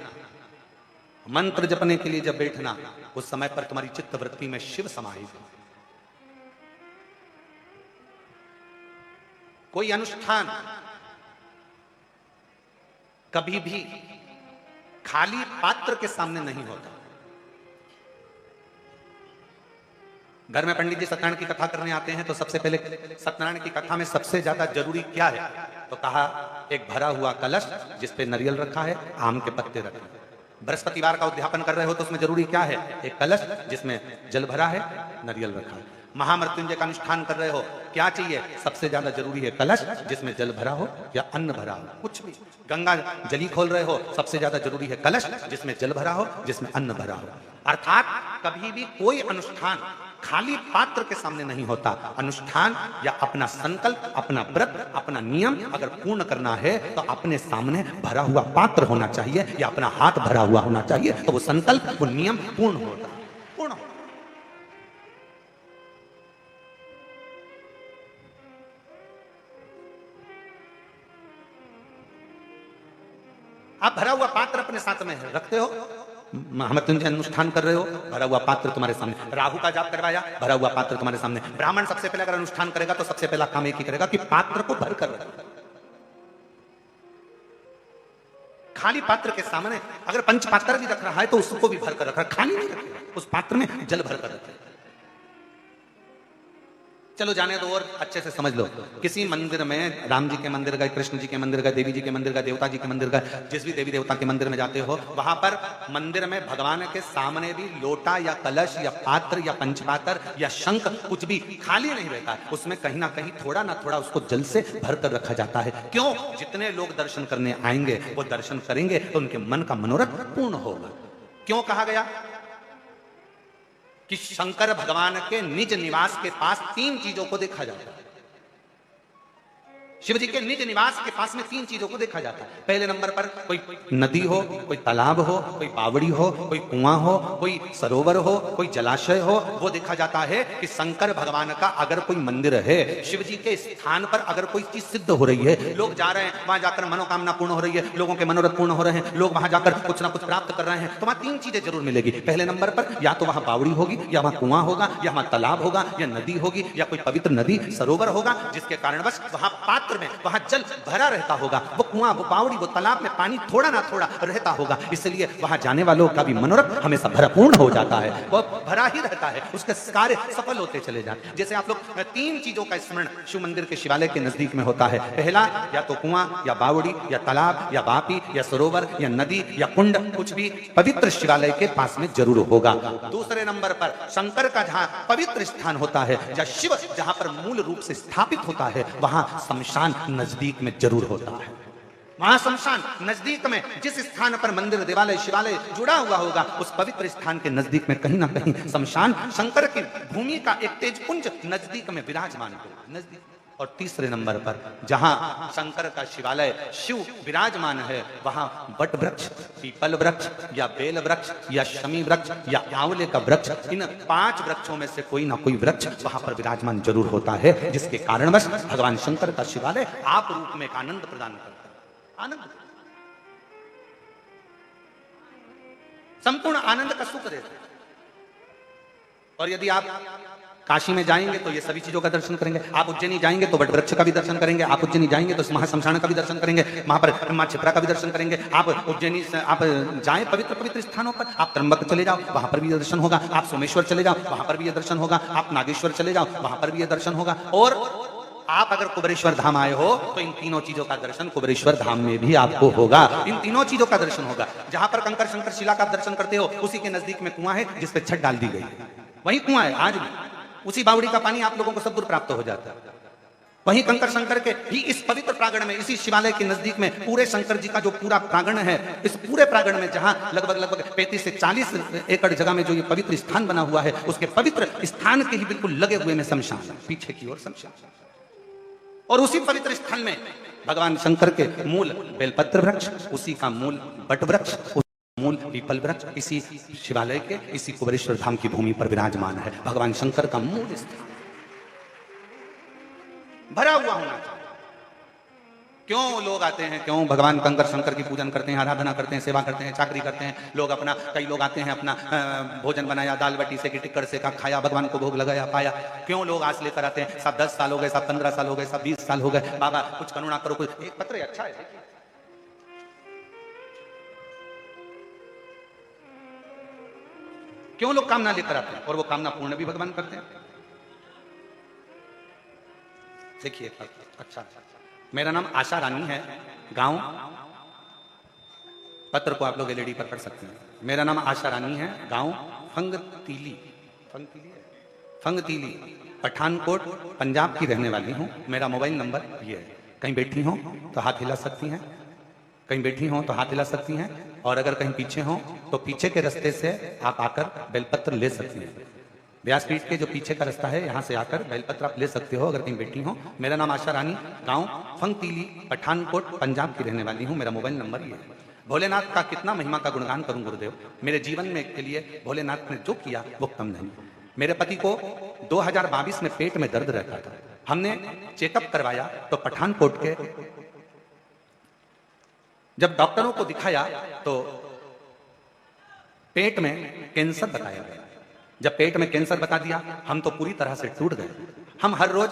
मंत्र जपने के लिए जब बैठना, उस समय पर तुम्हारी चित्त वृत्ति में शिव समाहित हो। कोई अनुष्ठान कभी भी खाली पात्र के सामने नहीं होता। घर में पंडित जी सत्यनारायण की कथा करने आते हैं तो सबसे पहले सत्यनारायण की कथा में सबसे ज्यादा जरूरी क्या है, तो कहा एक भरा हुआ कलश जिस पे नारियल रखा है, आम के पत्ते रखे हैं। बृहस्पतिवार का उद्यापन कर रहे हो तो उसमें जरूरी क्या है, एक कलश जिसमें जल भरा है, नारियल रखा है। महामृत्युंजय का अनुष्ठान कर रहे हो, क्या चाहिए, सबसे ज्यादा जरूरी है कलश जिसमें जल भरा हो या अन्न भरा हो, कुछ भी। गंगा जली खोल रहे हो, सबसे ज्यादा जरूरी है कलश जिसमें जल भरा हो, जिसमें अन्न भरा हो। अर्थात कभी भी कोई अनुष्ठान खाली पात्र के सामने नहीं होता। अनुष्ठान या अपना संकल्प, अपना व्रत, अपना नियम अगर पूर्ण करना है तो अपने सामने भरा हुआ पात्र होना चाहिए या अपना हाथ भरा हुआ होना चाहिए, तो वो संकल्प, वो नियम पूर्ण होता, पूर्ण होता। आप भरा हुआ पात्र अपने साथ में रखते हो, महामृत्युंजय अनुष्ठान कर रहे हो, भरा हुआ पात्र तुम्हारे सामने। राहु का जाप करवाया, भरा हुआ पात्र तुम्हारे सामने। ब्राह्मण सबसे पहले अगर अनुष्ठान करेगा तो सबसे पहला काम एक ही करेगा कि पात्र को भर कर रखेगा। खाली पात्र के सामने अगर पंचपात्र भी रख रहा है तो उसको भी भर कर रख रहा है, खाली नहीं रखेगा, उस पात्र में जल भर कर रखेगा। चलो जाने दो और अच्छे से समझ लो। किसी मंदिर में, राम जी के मंदिर गए, कृष्ण जी के मंदिर गए, देवी जी के मंदिर गए, देवता जी के मंदिर गए, जिस भी देवी देवता के मंदिर में जाते हो, वहां पर मंदिर में भगवान के सामने भी लोटा या कलश या पात्र या पंचपात्र या शंख कुछ भी खाली नहीं रहता है, उसमें कहीं ना कहीं थोड़ा ना थोड़ा उसको जल से भर कर रखा जाता है। क्यों? जितने लोग दर्शन करने आएंगे वो दर्शन करेंगे तो उनके मन का मनोरथ पूर्ण होगा। क्यों कहा गया कि शंकर भगवान के निज निवास के पास तीन चीजों को देखा जाता है। शिव जी के निज निवास के पास में तीन चीजों को देखा जाता है। पहले नंबर पर कोई नदी हो, कोई तालाब हो, कोई बावड़ी हो, कोई कुआं हो, कोई सरोवर हो, कोई जलाशय हो, वो देखा जाता है कि शंकर भगवान का अगर कोई मंदिर है, शिव जी के स्थान पर अगर कोई चीज सिद्ध हो रही है, लोग जा रहे हैं वहां जाकर मनोकामना पूर्ण हो रही है, लोगों के मनोरथ पूर्ण हो रहे हैं, लोग वहां जाकर कुछ ना कुछ प्राप्त कर रहे हैं, तो वहां तीन चीजें जरूर मिलेगी। पहले नंबर पर या तो वहां बावड़ी होगी, या वहां कुआं होगा, या वहां तालाब होगा, या नदी होगी, या कोई पवित्र नदी सरोवर होगा, जिसके कारणवश वहां पात्र में, वहां जल भरा रहता होगा। वो कुआं, वो बावड़ी, वो तालाब में पानी थोड़ा ना थोड़ा रहता होगा, इसलिए वहां जाने वालों का भी मनोरथ हमेशा भरपूर्ण हो जाता है, वो भरा ही रहता है, उसके कार्य सफल होते चले जाते। जैसे आप लोग तीन चीजों का स्मरण शिव मंदिर के शिवालय के नजदीक में होता है। पहला या तो कुआं या बावड़ी या तालाब या वापी या सरोवर या नदी या कुंड, कुछ भी पवित्र शिवालय के पास में जरूर होगा। दूसरे नंबर पर शंकर का जहां पवित्र स्थान होता है, या शिव जहां पर मूल रूप से स्थापित होता है, वहां शमशान नजदीक में जरूर होता है। वहां शमशान नजदीक में, जिस स्थान पर मंदिर, देवालय, शिवालय जुड़ा हुआ होगा, उस पवित्र स्थान के नजदीक में कहीं ना कहीं शमशान, शंकर की भूमि का एक तेजपुंज नजदीक में विराजमान होगा, नजदीक। और तीसरे नंबर पर जहां शंकर का शिवालय, शिव विराजमान है, वहां बट वृक्ष, पीपल वृक्ष या बेल वृक्ष या शमी वृक्ष या आंवले का वृक्ष, इन 5 वृक्षों में से कोई ना कोई वृक्ष वहां पर विराजमान जरूर होता है, जिसके कारणवश भगवान शंकर का शिवालय आप रूप में एक आनंद प्रदान करता है। आनंद, संपूर्ण आनंद का सुख देता है। और यदि आप काशी में जाएंगे तो ये सभी चीजों का दर्शन करेंगे। आप उज्जैनी जाएंगे तो वट वृक्ष का भी दर्शन करेंगे। आप उज्जैनी जाएंगे तो महाशमशान का भी दर्शन करेंगे, वहां पर मां छिप्रा का भी दर्शन करेंगे। आप उज्जैनी आप जाएं पवित्र पवित्र स्थानों पर, आप त्र्यंबक चले जाओ, वहां पर भी ये दर्शन होगा। आप सोमेश्वर चले जाओ, वहां पर भी ये दर्शन होगा। आप नागेश्वर चले जाओ, वहां पर भी ये दर्शन होगा। और आप अगर कुबेरेश्वर धाम आए हो तो इन तीनों चीजों का दर्शन कुबेरेश्वर धाम में भी आपको होगा। इन तीनों चीजों का दर्शन होगा। जहां पर कंकर शंकर शिला का दर्शन करते हो उसी के नजदीक में कुआं है जिस पे छत डाल दी गई है, वही कुआं है आज भी। उसी बावड़ी का पानी आप लोगों को सब दूर प्राप्त हो जाता है। वहीं कंकर शंकर के ही इस पवित्र प्रांगण में, इसी शिवालय के नजदीक में पूरे शंकर जी का जो पूरा प्रांगण है, इस पूरे प्रांगण में जहां लगभग 35 से 40 एकड़ जगह में जो ये पवित्र स्थान बना हुआ है, उसके पवित्र स्थान के ही बिल्कुल लगे हुए में शमशान, पीछे की ओर शमशान। और उसी पवित्र स्थल में भगवान शंकर के मूल बेलपत्र वृक्ष, उसी का मूल बट वृक्ष, मूल पीपल वृक्ष इसी शिवालय के, इसी कुबेरेश्वर धाम की भूमि पर विराजमान है। भगवान शंकर का मूल स्थान भरा हुआ होना चाहिए। क्यों लोग आते हैं, क्यों भगवान कंकर शंकर की पूजन करते हैं, आराधना करते हैं, सेवा करते हैं, चाकरी करते हैं लोग अपना। कई लोग आते हैं अपना भोजन बनाया, दाल बाटी से की टिक्कर से का खाया, भगवान को भोग लगाया, पाया। क्यों लोग आस लेकर आते हैं? सब 10 साल हो गए, सब 15 साल हो गए, सब 20 साल हो गए, बाबा कुछ करुणा करो, कुछ। एक पत्र अच्छा है, क्यों लोग कामना लेकर आते हैं और वो कामना पूर्ण भी भगवान करते हैं। देखिए अच्छा, मेरा नाम आशा रानी है, गांव, पत्र को आप लोग एलईडी पर पढ़ सकते हैं। मेरा नाम आशा रानी है, गांव फंगतीली, फंगतीली पठानकोट पंजाब की रहने वाली हूं। मेरा मोबाइल नंबर ये है। कहीं बैठी हो तो हाथ हिला सकती हैं, कहीं बैठी हो तो हाथ हिला सकती हैं, और अगर कहीं पीछे हो तो पीछे के रास्ते से आप आकर बेलपत्र ले सकती हैं। व्यासपीठ के जो पीछे का रास्ता है, यहाँ से आकर बेलपत्र आप ले सकते हो अगर कहीं बैठी हो। मेरा नाम आशा रानी, गांव फंगतीली पठानकोट पंजाब की रहने वाली हूँ। मेरा मोबाइल नंबर ये है। भोलेनाथ का कितना महिमा का गुणगान करूं गुरुदेव। मेरे जीवन में के लिए भोलेनाथ ने जो किया वो कम नहीं। मेरे पति को 2022 में पेट में दर्द रहता था। हमने चेकअप करवाया तो पठानकोट के जब डॉक्टरों को दिखाया तो पेट में कैंसर बताया गया। जब पेट में कैंसर बता दिया, हम तो पूरी तरह से टूट गए। हम हर रोज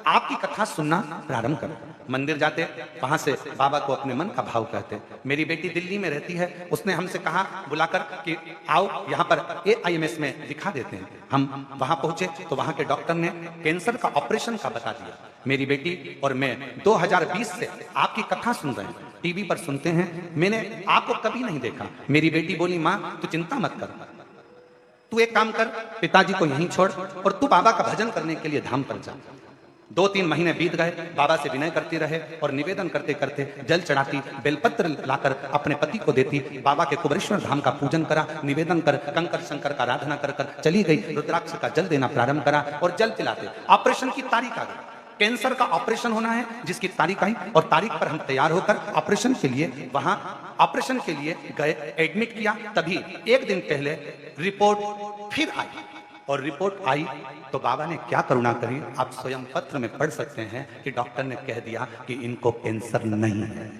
आपकी कथा सुनना प्रारंभ करें, मंदिर जाते, वहां से बाबा को अपने मन का भाव कहते। मेरी बेटी दिल्ली में रहती है, उसने हमसे कहा बुलाकर कि आओ यहाँ पर AIMS में दिखा देते हैं। हम वहां पहुंचे तो वहां के डॉक्टर ने कैंसर का ऑपरेशन का बता दिया। मेरी बेटी और मैं 2020 से आपकी कथा सुन रहे हैं, टीवी पर सुनते हैं, मैंने आपको कभी नहीं देखा। मेरी बेटी बोली, माँ तू चिंता मत कर, तू एक काम कर, पिताजी को यहीं छोड़ और तू बाबा का भजन करने के लिए धाम पर जा। 2-3 महीने बीत गए, बाबा से विनय करती रहे और निवेदन करते करते जल चढ़ाती, बेलपत्र लाकर अपने पति को देती। बाबा के कुबेरेश्वर धाम का पूजन करा, निवेदन कर, कंकर शंकर का आराधना कर कर चली गई। रुद्राक्ष का जल देना प्रारंभ करा और जल पिलाते। ऑपरेशन की तारीख आ गई, कैंसर का ऑपरेशन होना है, जिसकी तारीख आई और तारीख पर हम तैयार होकर ऑपरेशन के लिए वहां ऑपरेशन के लिए गए, एडमिट किया। तभी एक दिन पहले रिपोर्ट फिर आई और रिपोर्ट आई तो बाबा ने क्या करुणा करी, आप स्वयं पत्र में पढ़ सकते हैं कि डॉक्टर ने कह दिया कि इनको कैंसर नहीं है।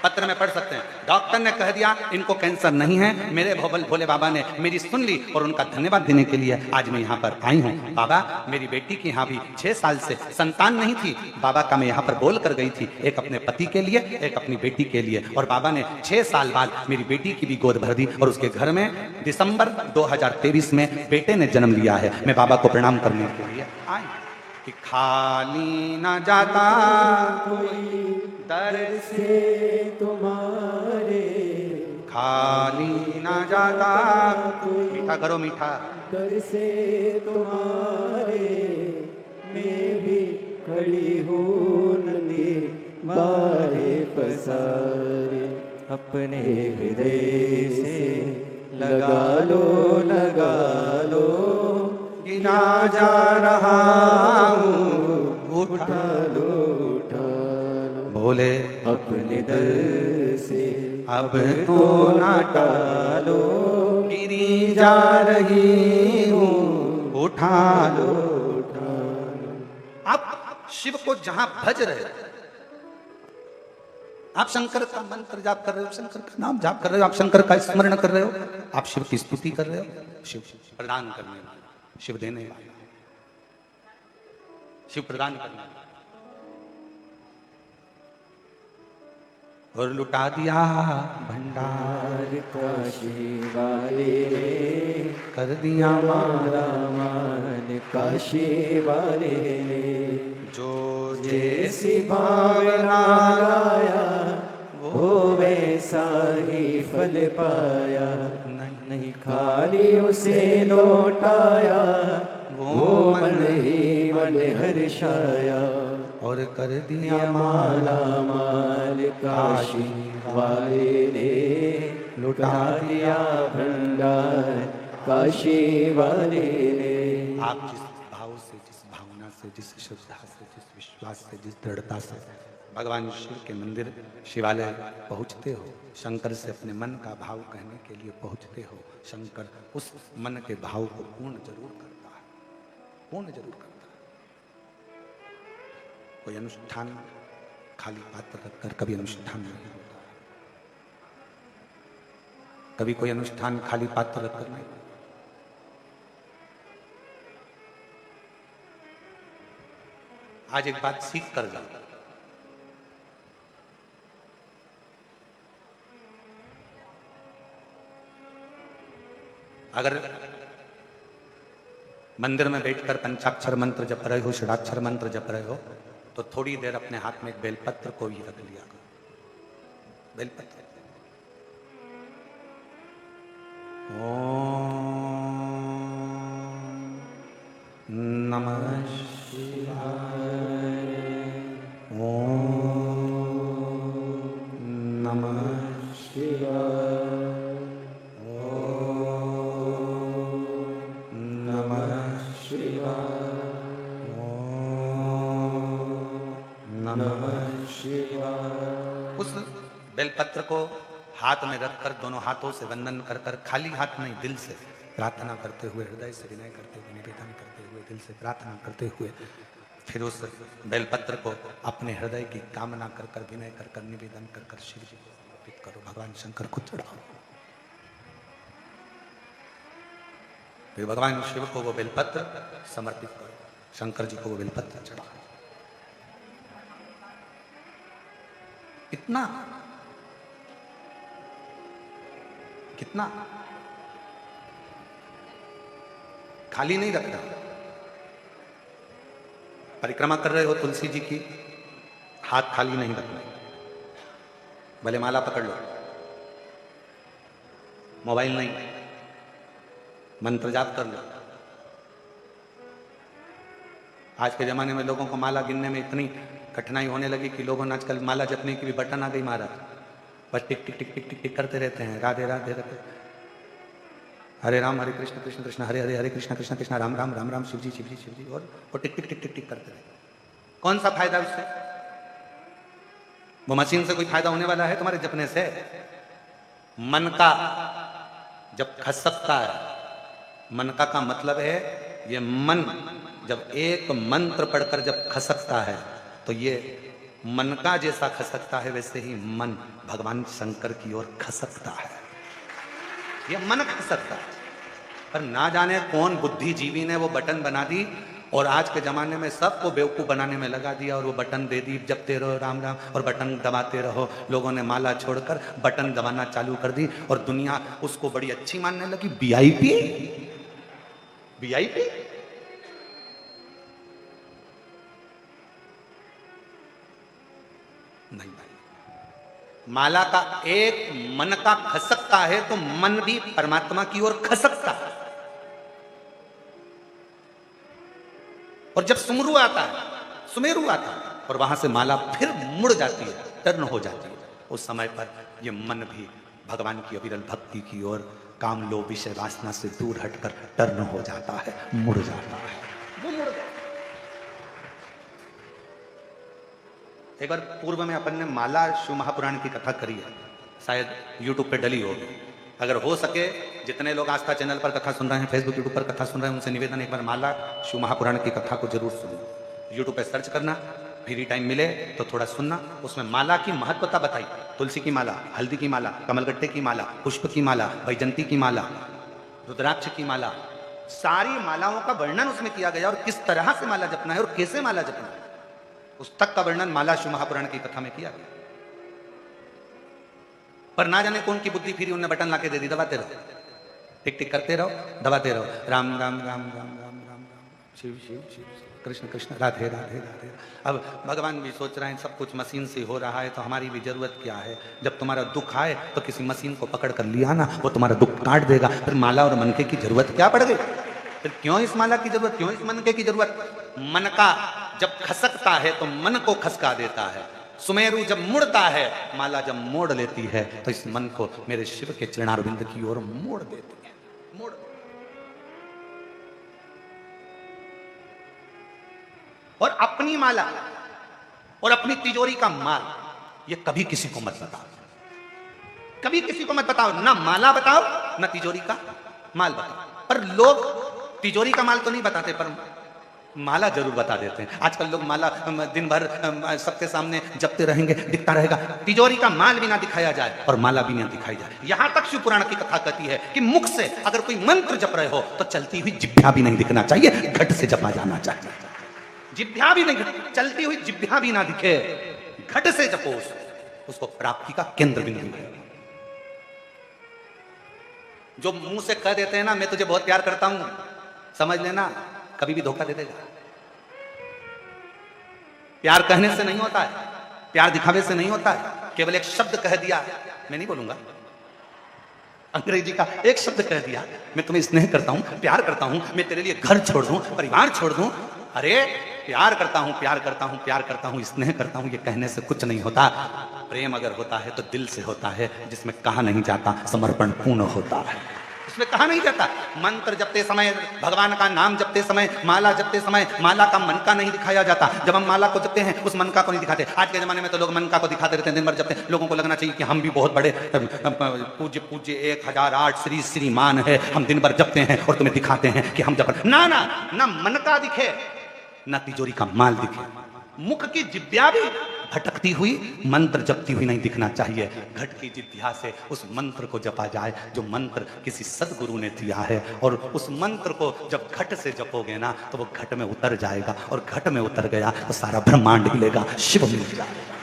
पत्र में पढ़ सकते हैं, डॉक्टर ने कह दिया इनको कैंसर नहीं है। मेरे भोले बाबा ने मेरी सुन ली और उनका धन्यवाद देने के लिए आज मैं यहाँ पर आई हूँ। बाबा मेरी बेटी की यहाँ भी 6 साल से संतान नहीं थी। बाबा का मैं यहाँ पर बोल कर गई थी, एक अपने पति के लिए, एक अपनी बेटी के लिए, और बाबा ने 6 साल बाद मेरी बेटी की भी गोद भर दी और उसके घर में दिसंबर 2023 में बेटे ने जन्म लिया है। मैं बाबा को प्रणाम करने के लिए आई कि खाली ना जाता कोई दर से तुम्हारे, खाली ना जाता कोई, मीठा करो मीठा, दर से तुम्हारे मैं भी खड़ी हूँ नदी बारे पसारे। अपने हृदय से लगा लो गिना जा रहा हूँ, उठा लो बोले अपने दर से अब तो ना टालो, गिरी जा रही हूँ, उठा लो। आप शिव को जहां भज रहे हो, आप शंकर का मंत्र जाप कर रहे हो, शंकर का नाम जाप कर रहे हो, आप शंकर का स्मरण कर रहे हो, आप शिव की स्तुति कर रहे हो। शिव प्रदान करने वाला, शिव देने वाला, शिव प्रदान करने वाला। और लुटा दिया भंडार, काशी वाले ने कर दिया माला मान, काशी वाले ने जो जैसी भावना लाया वो वैसा ही फल पाया, नहीं खाली उसे लौटाया वो मन ही मन हर्षाया। और कर दिया माला माल काशी वाले ने लुटा दिया भंडार, काशी वाले ने। आप जिस भाव से, जिस भावना से, जिस श्रद्धा से, जिस विश्वास से, जिस दृढ़ता से भगवान शिव के मंदिर शिवालय पहुंचते हो, शंकर से अपने मन का भाव कहने के लिए पहुंचते हो, शंकर उस मन के भाव को पूर्ण जरूर करता है, पूर्ण जरूर करता है। कोई अनुष्ठान खाली पात्र रखकर कभी अनुष्ठान नहीं होता, कभी कोई अनुष्ठान खाली पात्र रखकर नहीं। आज एक बात सीख कर जाओ, अगर मंदिर में बैठकर पंचाक्षर मंत्र जप रहे हो, षडाक्षर मंत्र जप रहे हो, तो थोड़ी देर अपने हाथ में एक बेलपत्र को भी रख लिया करो। बेलपत्र ओम नमः शिवाय, ओम नमः शिवाय, ओम नमः शिवाय, ओम नमः शिवाय। उस बेलपत्र को हाथ में रखकर दोनों हाथों से वंदन कर कर, खाली हाथ नहीं, दिल से प्रार्थना करते हुए, हृदय से विनय करते हुए, निवेदन करते हुए, दिल से प्रार्थना करते हुए, फिर उस बेलपत्र को अपने हृदय की कामना कर कर, विनय कर कर, निवेदन कर कर शिव जी को समर्पित करो, भगवान शंकर को चढ़ाओ। फिर भगवान शिव को वो बेलपत्र समर्पित करो, शंकर जी को वो बेलपत्र चढ़ाओ। इतना कितना खाली नहीं रखना। परिक्रमा कर रहे हो तुलसी जी की, हाथ खाली नहीं रखना, भले माला पकड़ लो, मोबाइल नहीं, मंत्र जाप कर लो। आज के जमाने में लोगों को माला गिनने में इतनी कठिनाई होने लगी कि लोगों ने आजकल माला जपने की भी बटन आ गई महाराज, बस टिक टिक टिक टिक टिक टिक करते रहते हैं, राधे राधे राधे, हरे राम हरे कृष्ण कृष्ण कृष्ण हरे हरे, हरे कृष्ण कृष्ण कृष्ण राम राम राम राम, शिव जी शिव जी शिव जी, और टिक टिक टिक टिक टिक करते रहते। कौन सा फायदा उससे? वो मशीन से कोई फायदा होने वाला है तुम्हारे जपने से? मन का जब खसकता है, मन का मतलब है ये मन जब एक मंत्र पढ़कर जब खसकता है तो ये मन का जैसा खसकता है वैसे ही मन भगवान शंकर की ओर खसकता है। ये मन खसकता है, पर ना जाने कौन बुद्धिजीवी ने वो बटन बना दी और आज के जमाने में सबको बेवकूफ बनाने में लगा दिया, और वो बटन दे दी, जपते रहो राम राम और बटन दबाते रहो। लोगों ने माला छोड़कर बटन दबाना चालू कर दी और दुनिया उसको बड़ी अच्छी मानने लगी। वीआईपी वीआईपी नहीं भाई, माला का एक मन का खसकता है तो मन भी परमात्मा की ओर खसकता है। और जब सुमरू आता है, सुमेरु आता है और वहां से माला फिर मुड़ जाती है, टर्न हो जाती है, उस समय पर यह मन भी भगवान की अविरल भक्ति की ओर काम लोभ विषय वासना से दूर हटकर टर्न हो जाता है, मुड़ जाता है, वो मुड़ गया। एक बार पूर्व में अपन ने माला शिव महापुराण की कथा करी है, शायद यूट्यूब पे डली होगी। अगर हो सके जितने लोग आस्था चैनल पर कथा सुन रहे हैं, फेसबुक यूट्यूब पर कथा सुन रहे हैं, उनसे निवेदन एक बार माला शिव महापुराण की कथा को जरूर सुनो। यूट्यूब पे सर्च करना, फ्री टाइम मिले तो थोड़ा सुनना। उसमें माला की महत्वता बताई, तुलसी की माला, हल्दी की माला, कमलगट्टे की माला, पुष्प की माला, वैजंती की माला, रुद्राक्ष की माला, सारी मालाओं का वर्णन उसमें किया गया और किस तरह से माला जपना है और कैसे माला जपना है, उस तक का वर्णन माला शिव महापुराण की कथा में किया गया। पर ना जाने कौन की बुद्धि फिरी, उनने बटन लाके दे दी, दबाते रहो, टिक टिक करते रहो, दबाते रहो, राम राम राम राम राम राम राम, शिव शिव शिव, कृष्ण कृष्ण, राधे राधे राधे। अब भगवान भी सोच रहे हैं सब कुछ मशीन से हो रहा है तो हमारी भी जरूरत क्या है। जब तुम्हारा दुख आए तो किसी मशीन को पकड़ कर लिया ना, वो तुम्हारा दुख काट देगा, फिर माला और मनके की जरूरत क्या पड़ गई। फिर क्यों इस माला की जरूरत, क्यों इस मनके की जरूरत। मन का जब खसकता है तो मन को खसका देता है, सुमेरु जब मुड़ता है, माला जब मोड़ लेती है तो इस मन को मेरे शिव के चरणारविंद की ओर मोड़ देती है, मोड़। और अपनी माला और अपनी तिजोरी का माल ये कभी किसी को मत बताओ, कभी किसी को मत बताओ, ना माला बताओ ना तिजोरी का माल बताओ। पर लोग तिजोरी का माल तो नहीं बताते पर माला जरूर बता देते हैं। आजकल लोग माला दिन भर सबके सामने जपते रहेंगे, दिखता रहेगा, तिजोरी का माल भी ना दिखाया जाए और माला भी ना दिखाई जाए। यहां तक शिव पुराण की कथा कहती है कि मुख से अगर कोई मंत्र जप रहे हो तो चलती हुई जिह्वा भी नहीं दिखना चाहिए, घट से जपा जाना चाहिए। जिह्वा भी नहीं, चलती हुई जिह्वा भी ना दिखे, घट से जपो, उसको प्राप्ति का केंद्र बिंदु है। जो मुंह से कह देते हैं ना मैं तुझे बहुत प्यार करता हूं, समझ लेना कभी भी धोखा दे देगा। प्यार कहने से नहीं होता है, प्यार दिखावे से नहीं होता है। केवल एक शब्द कह दिया, मैं नहीं बोलूंगा, अंग्रेजी का एक शब्द कह दिया, मैं तुम्हें स्नेह करता हूं, प्यार करता हूं, मैं तेरे लिए घर छोड़ दूं, परिवार छोड़ दूं। अरे प्यार करता हूं, प्यार करता हूं, प्यार करता हूं, स्नेह करता हूं, ये कहने से कुछ नहीं होता। प्रेम अगर होता है तो दिल से होता है, जिसमें कहा नहीं जाता, समर्पण पूर्ण होता है, इसमें कहा नहीं जाता। मंत्र जपते समय, भगवान का नाम जपते समय, माला जपते समय, माला का मनका नहीं दिखाया जाता। जब हम माला को जपते हैं उस मनका को नहीं दिखाते। आज के जमाने में तो लोग मनका को दिखाते रहते हैं, दिन भर जपते हैं। लोगों को लगना चाहिए कि हम भी बहुत बड़े पूज्य पूज्य 1008 श्री श्रीमान है, हम दिन भर जपते हैं और तुम्हें दिखाते हैं कि हम जप। ना ना ना, मनका दिखे ना तिजोरी का माल दिखे, मुख की जिह्वा भी भटकती हुई, मंत्र जपती हुई नहीं दिखना चाहिए। घट की जिह्वा से उस मंत्र को जपा जाए जो मंत्र किसी सदगुरु ने दिया है, और उस मंत्र को जब घट से जपोगे ना तो वो घट में उतर जाएगा, और घट में उतर गया तो सारा ब्रह्मांड हिलेगा, शिव मिल जाएगा।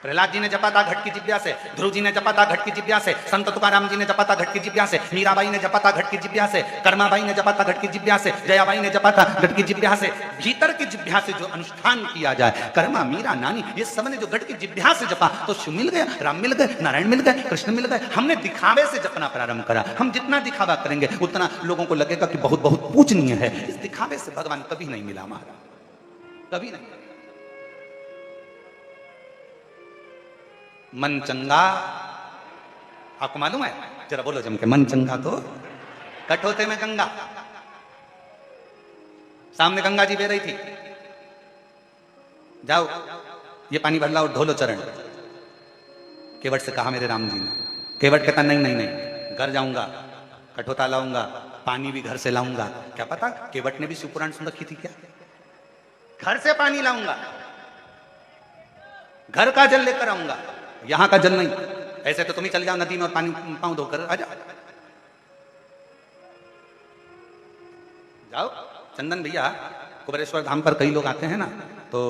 प्रहलाद जी ने जपा था घट की जिह्वा से, ध्रुव जी ने जपा था घट की जिह्वा से, संत तुकाराम जी ने जपा था घट की जिह्वा से, मीराबाई ने जपा था घट की जिह्वा से, कर्माबाई ने जपा था घट की जिह्वा से, जयाबाई ने जपा था घट की जिह्वा से। भीतर की जिह्वा से जो अनुष्ठान किया जाए, कर्मा मीरा नानी ये सब ने जो घट की जिह्वा से जपा तो शिव मिल गया, राम मिल गए, नारायण मिल गए, कृष्ण मिल गए। हमने दिखावे से जपना प्रारंभ करा। हम जितना दिखावा करेंगे उतना लोगों को लगेगा कि बहुत बहुत पूजनीय है। इस दिखावे से भगवान कभी नहीं मिला महाराज, कभी नहीं। मन चंगा, आपको मालूम है, जरा बोलो जम के, मन चंगा तो कठोते में गंगा। सामने गंगा जी बह रही थी, जाओ ये पानी भर लाओ, धो लो चरण। केवट से कहा मेरे राम जी ने। केवट कहता नहीं नहीं नहीं, घर जाऊंगा, कठोता लाऊंगा, पानी भी घर से लाऊंगा। क्या पता केवट ने भी शिवपुराण सुन रखी थी क्या। घर से पानी लाऊंगा, घर का जल लेकर आऊंगा, यहां का जल नहीं। ऐसे तो तुम ही चल जाओ नदी में और पानी पांव धोकर आ जाओ। जाओ चंदन भैया, कुबेरेश्वर धाम पर कई लोग आते हैं ना, तो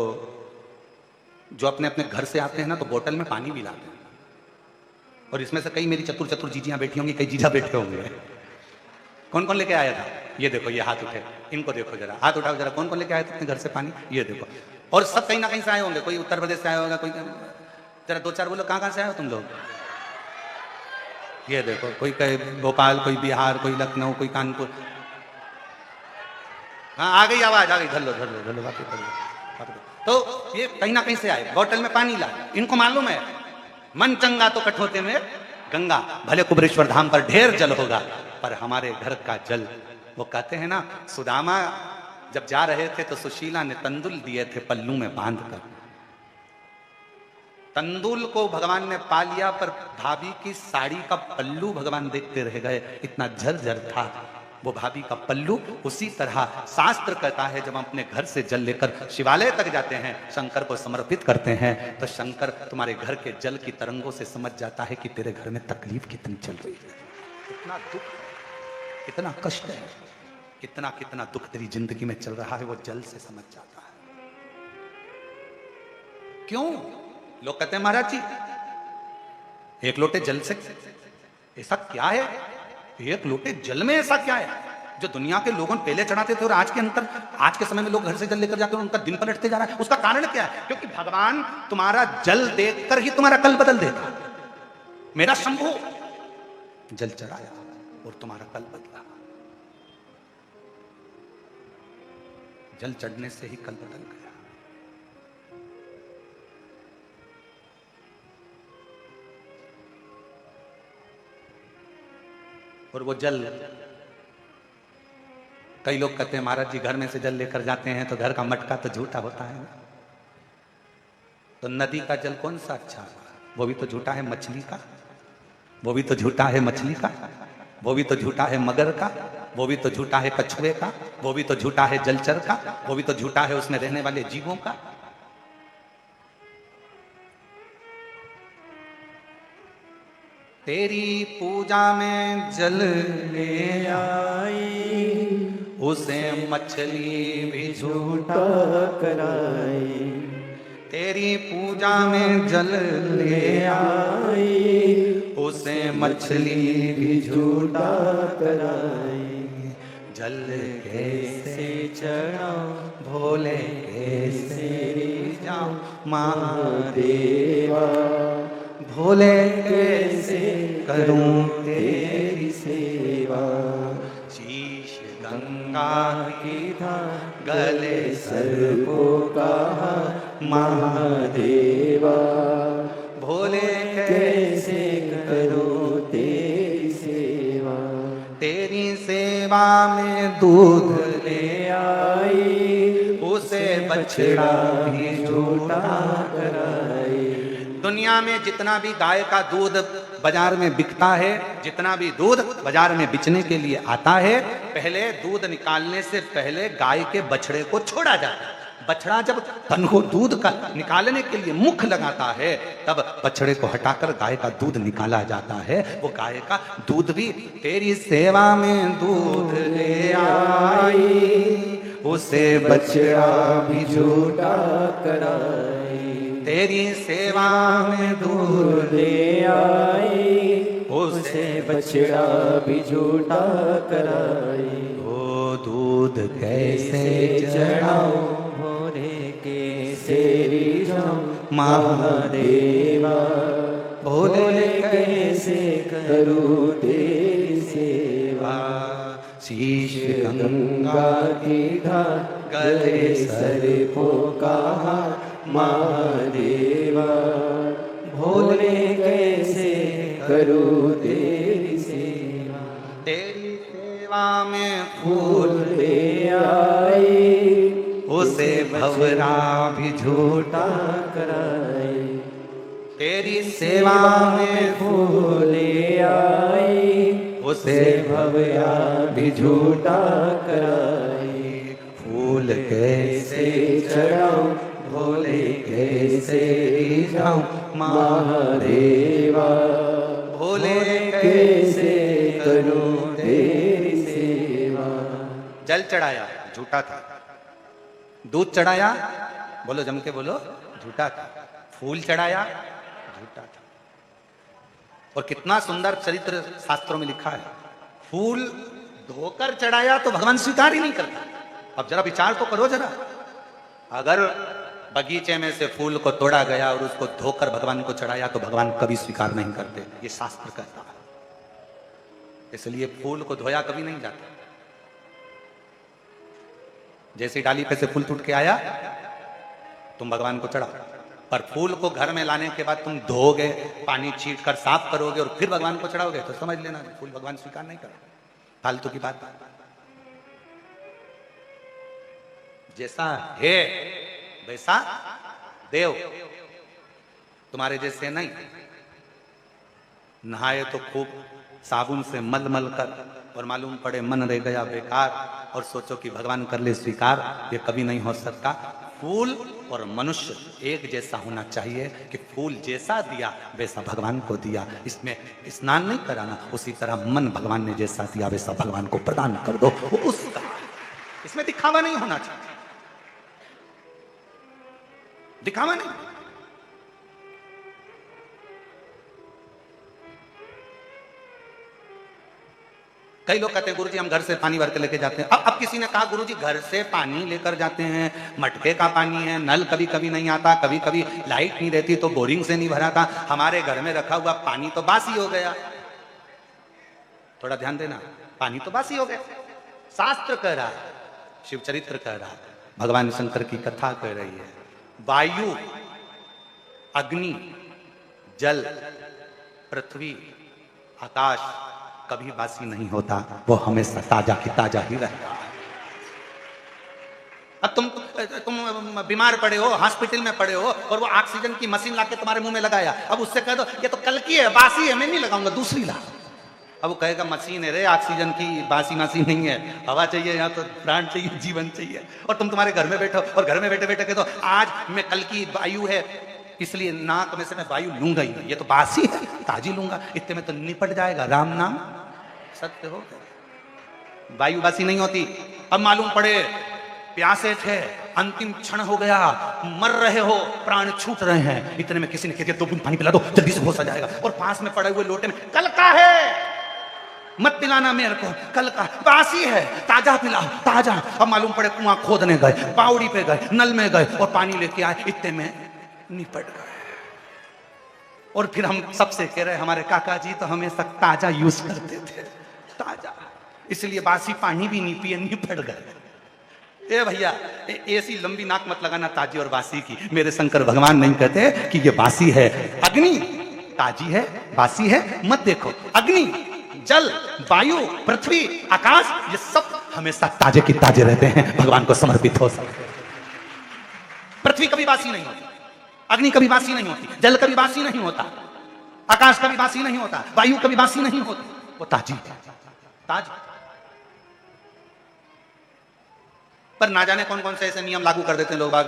जो अपने अपने घर से आते हैं ना तो बोतल में पानी भी लाते हैं। और इसमें से कई मेरी चतुर चतुर जीजियां बैठी होंगी, कई जीजा बैठे होंगे। कौन कौन लेके आया था, ये देखो, ये हाथ उठे, इनको देखो जरा, हाथ उठाओ जरा, कौन कौन लेके आए थे अपने घर से पानी, ये देखो। और सब कहीं ना कहीं से आए होंगे, कोई उत्तर प्रदेश से आया होगा, कोई, जरा दो चार बोलो कहाँ से आए हो तुम लोग। ये देखो, कोई कहे भोपाल, कोई बिहार, कोई लखनऊ, कोई कानपुर। हाँ आ गई आवाज, आ गई, धर लो धर लो धर लो, बाकी कर लो। तो ये कहीं ना कहीं से आए, बोतल में पानी ला। इनको मालूम है मन चंगा तो कठोते में गंगा। भले कुबेरेश्वर धाम पर ढेर जल होगा, पर हमारे घर का जल, वो कहते हैं ना, सुदामा जब जा रहे थे तो सुशीला ने तंदुल दिए थे पल्लू में बांध कर। तंदुल को भगवान ने पा लिया, पर भाभी की साड़ी का पल्लू भगवान देखते रह गए, इतना झरझर था वो भाभी का पल्लू। उसी तरह शास्त्र कहता है जब हम अपने घर से जल लेकर शिवालय तक जाते हैं, शंकर को समर्पित करते हैं, तो शंकर तुम्हारे घर के जल की तरंगों से समझ जाता है कि तेरे घर में तकलीफ कितनी चल रही है, कितना दुख, कितना कष्ट है, कितना कितना दुख तेरी जिंदगी में चल रहा है, वो जल से समझ जाता है। क्यों लोग कहते हैं महाराज जी एक लोटे जल से ऐसा क्या है, एक लोटे जल में ऐसा क्या है जो दुनिया के लोगों पहले चढ़ाते थे और आज के समय में लोग घर से जल लेकर जाते हैं, उनका दिन पलटते जा रहा है। उसका कारण क्या है? क्योंकि भगवान तुम्हारा जल देखकर ही तुम्हारा कल बदल देगा। मेरा शंभु जल चढ़ाया और तुम्हारा कल बदला। जल चढ़ने से ही कल बदल गया। और वो जल, कई लोग कहते हैं महाराज जी घर में से जल लेकर जाते हैं तो घर का मटका तो झूठा होता है। तो नदी का जल कौन सा अच्छा? वो भी तो झूठा है मछली का, वो भी तो झूठा है मछली का, वो भी तो झूठा है मगर का, वो भी तो झूठा है कछुए का, वो भी तो झूठा है जलचर का, वो भी तो झूठा है उसमें रहने वाले जीवों का। तेरी पूजा में जल ले आई, उसे मछली भी झूठा कराई। तेरी पूजा में जल ले आई, उसे मछली भी झूठा कराई। जल कैसे चढ़ाऊं भोले कैसे जाऊं महादेवा, भोले कैसे करूं तेरी सेवा। शीश गंगा की था गले सर को कहा महादेवा, भोले कैसे करूं तेरी सेवा। तेरी सेवा में दूध ले आई, उसे बछड़ा भी झूठा कराई। दुनिया में जितना भी गाय का दूध बाजार में बिकता है, जितना भी दूध बाजार में बेचने के लिए आता है, पहले दूध निकालने से पहले गाय के बछड़े को छोड़ा जाता है। बछड़ा जब तन को दूध का निकालने के लिए मुख लगाता है, तब बछड़े को हटाकर गाय का दूध निकाला जाता है। वो गाय का दूध भी तेरी सेवा में दूध ले आई, उसे बछड़ा भी झूठा कराई। तेरी सेवा में दूध ले आई, उसे बछड़ा भी झूठा कराई। वो दूध कैसे चढ़ाऊं भोले कैसे जाऊं महादेवा, भोले कैसे करूं तेरी सेवा। शीश गंगा की धार गले सर को कहा महादेवा, भोले कैसे करूं तेरी सेवा। तेरी सेवा में फूल ले आई, उसे भवरा भी झूठा कराई। तेरी सेवा में फूल ले आई, उसे भवया भी झूठा कराई। फूल कैसे चढ़ाऊं भोले कैसे जाऊं महादेवा, भोले कैसे करूं तेरी सेवा। जल चढ़ाया झूठा था, दूध चढ़ाया बोलो जम के बोलो झूठा था, फूल चढ़ाया झूठा था। और कितना सुंदर चरित्र शास्त्रों में लिखा है, फूल धोकर चढ़ाया तो भगवान स्वीकार ही नहीं करता। अब जरा विचार तो करो जरा, अगर बगीचे में से फूल को तोड़ा गया और उसको धोकर भगवान को चढ़ाया तो भगवान कभी स्वीकार नहीं करते, ये शास्त्र कहता है। इसलिए फूल को धोया कभी नहीं जाता। जैसे डाली पे से फूल टूट के आया तुम भगवान को चढ़ाओ, पर फूल को घर में लाने के बाद तुम धोगे, पानी छीट कर साफ करोगे और फिर भगवान को चढ़ाओगे तो समझ लेना फूल भगवान स्वीकार नहीं करेगा, फालतू की बात। जैसा है वैसा देव, तुम्हारे जैसे नहीं। नहाए तो खूब साबुन से मल मल कर और मालूम पड़े मन रह गया बेकार और सोचो कि भगवान कर ले स्वीकार, ये कभी नहीं हो सकता। फूल और मनुष्य एक जैसा होना चाहिए कि फूल जैसा दिया वैसा भगवान को दिया, इसमें स्नान नहीं कराना। उसी तरह मन भगवान ने जैसा दिया वैसा भगवान को प्रदान कर दो, वो उसका, इसमें दिखावा नहीं होना चाहिए, दिखावा नहीं। कई लोग कहते हैं गुरुजी हम घर से पानी भर के लेके जाते हैं। अब किसी ने कहा गुरुजी घर से पानी लेकर जाते हैं, मटके का पानी है, नल कभी कभी नहीं आता, कभी कभी लाइट नहीं रहती तो बोरिंग से नहीं भराता, हमारे घर में रखा हुआ पानी तो बासी हो गया। थोड़ा ध्यान देना, पानी तो बासी हो गया। शास्त्र कह रहा है, शिव चरित्र कह रहा है, भगवान शंकर की कथा कह रही है, वायु, अग्नि, जल, पृथ्वी, आकाश कभी बासी नहीं होता, वो हमेशा ताजा की ताजा ही रहता है। अब तुम बीमार पड़े हो, हॉस्पिटल में पड़े हो और वो ऑक्सीजन की मशीन लाके तुम्हारे मुंह में लगाया, अब उससे कह दो ये तो कल की है, बासी है, मैं नहीं लगाऊंगा, दूसरी ला। अब वो कहेगा मशीन है रे, ऑक्सीजन की बासी मशीन नहीं है, हवा चाहिए, यहाँ तो प्राण चाहिए, जीवन चाहिए। और तुम तुम्हारे घर में बैठो और घर में बैठे बैठे कह दो आज मैं कल की वायु है इसलिए नाक में से मैं वायु लूंगा ही नहीं, ये तो बासी है, ताजी लूंगा, इतने में तो निपट जाएगा, राम नाम सत्य हो। वायु बासी नहीं होती। अब मालूम पड़े प्यासे थे, अंतिम क्षण हो गया, मर रहे हो, प्राण छूट रहे हैं, इतने में किसी ने कह दिया 2 बूंद पानी पिला दो, जल्दी से होश आ जाएगा। और पास में पड़े हुए लोटे में कल का है, मत पिलाना मेरे को, कल का बासी है, ताजा पिलाओ, ताजा। अब मालूम पड़े कुआं खोदने गए, बावड़ी पे गए, नल में गए और पानी लेके आए, इतने में निपट गए। और फिर हम सबसे कह रहे हमारे काका जी तो हमेशा ताजा यूज करते थे, ताजा, इसलिए बासी पानी भी नहीं पिए, निपट गए। ए भैया ऐसी लंबी नाक मत लगाना ताजी और बासी की, मेरे शंकर भगवान नहीं कहते कि ये बासी है। अग्नि ताजी है, बासी है मत देखो, अग्नि, जल, वायु, पृथ्वी, आकाश, ये सब हमेशा ताजे की ताजे रहते हैं, भगवान को समर्पित हो सकते। पृथ्वी कभी बासी नहीं होती, अग्नि कभी बासी नहीं होती, जल कभी बासी नहीं होता, आकाश कभी बासी नहीं होता, वायु कभी बासी नहीं होती, वो ताजी ताजी। पर ना जाने कौन कौन से ऐसे नियम लागू कर देते हैं लोग बाग।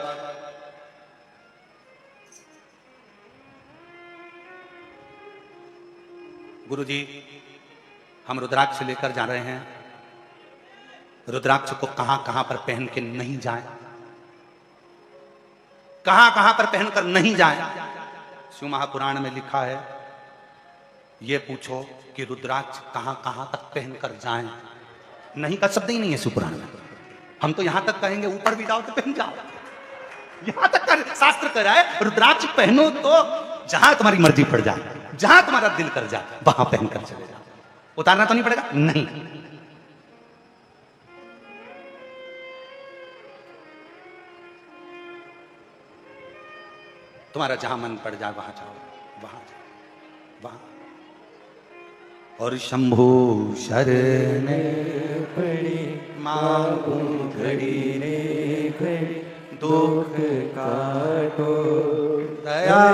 गुरुजी हम रुद्राक्ष लेकर जा रहे हैं, रुद्राक्ष को कहां कहां पर पहन के नहीं जाएं, कहां कहां पर पहनकर नहीं जाएं। शिव महापुराण में लिखा है, ये पूछो कि रुद्राक्ष कहां कहां तक पहनकर जाएं, नहीं का शब्द ही नहीं है शिव पुराण में। हम तो यहां तक कहेंगे ऊपर भी जाओ तो पहन जाओ, यहां तक का शास्त्र कह रहा है रुद्राक्ष पहनो तो जहां तुम्हारी मर्जी पड़ जाए, जहां तुम्हारा दिल कर जाए वहां पहनकर चले जाओ। उतारना तो नहीं पड़ेगा, नहीं। तुम्हारा जहां मन पड़ जाए वहां जाओ, वहां जाओ, वहां। और शंभु शरणे पड़ी मांगू घड़ी रे घड़ी, दुख काटो दया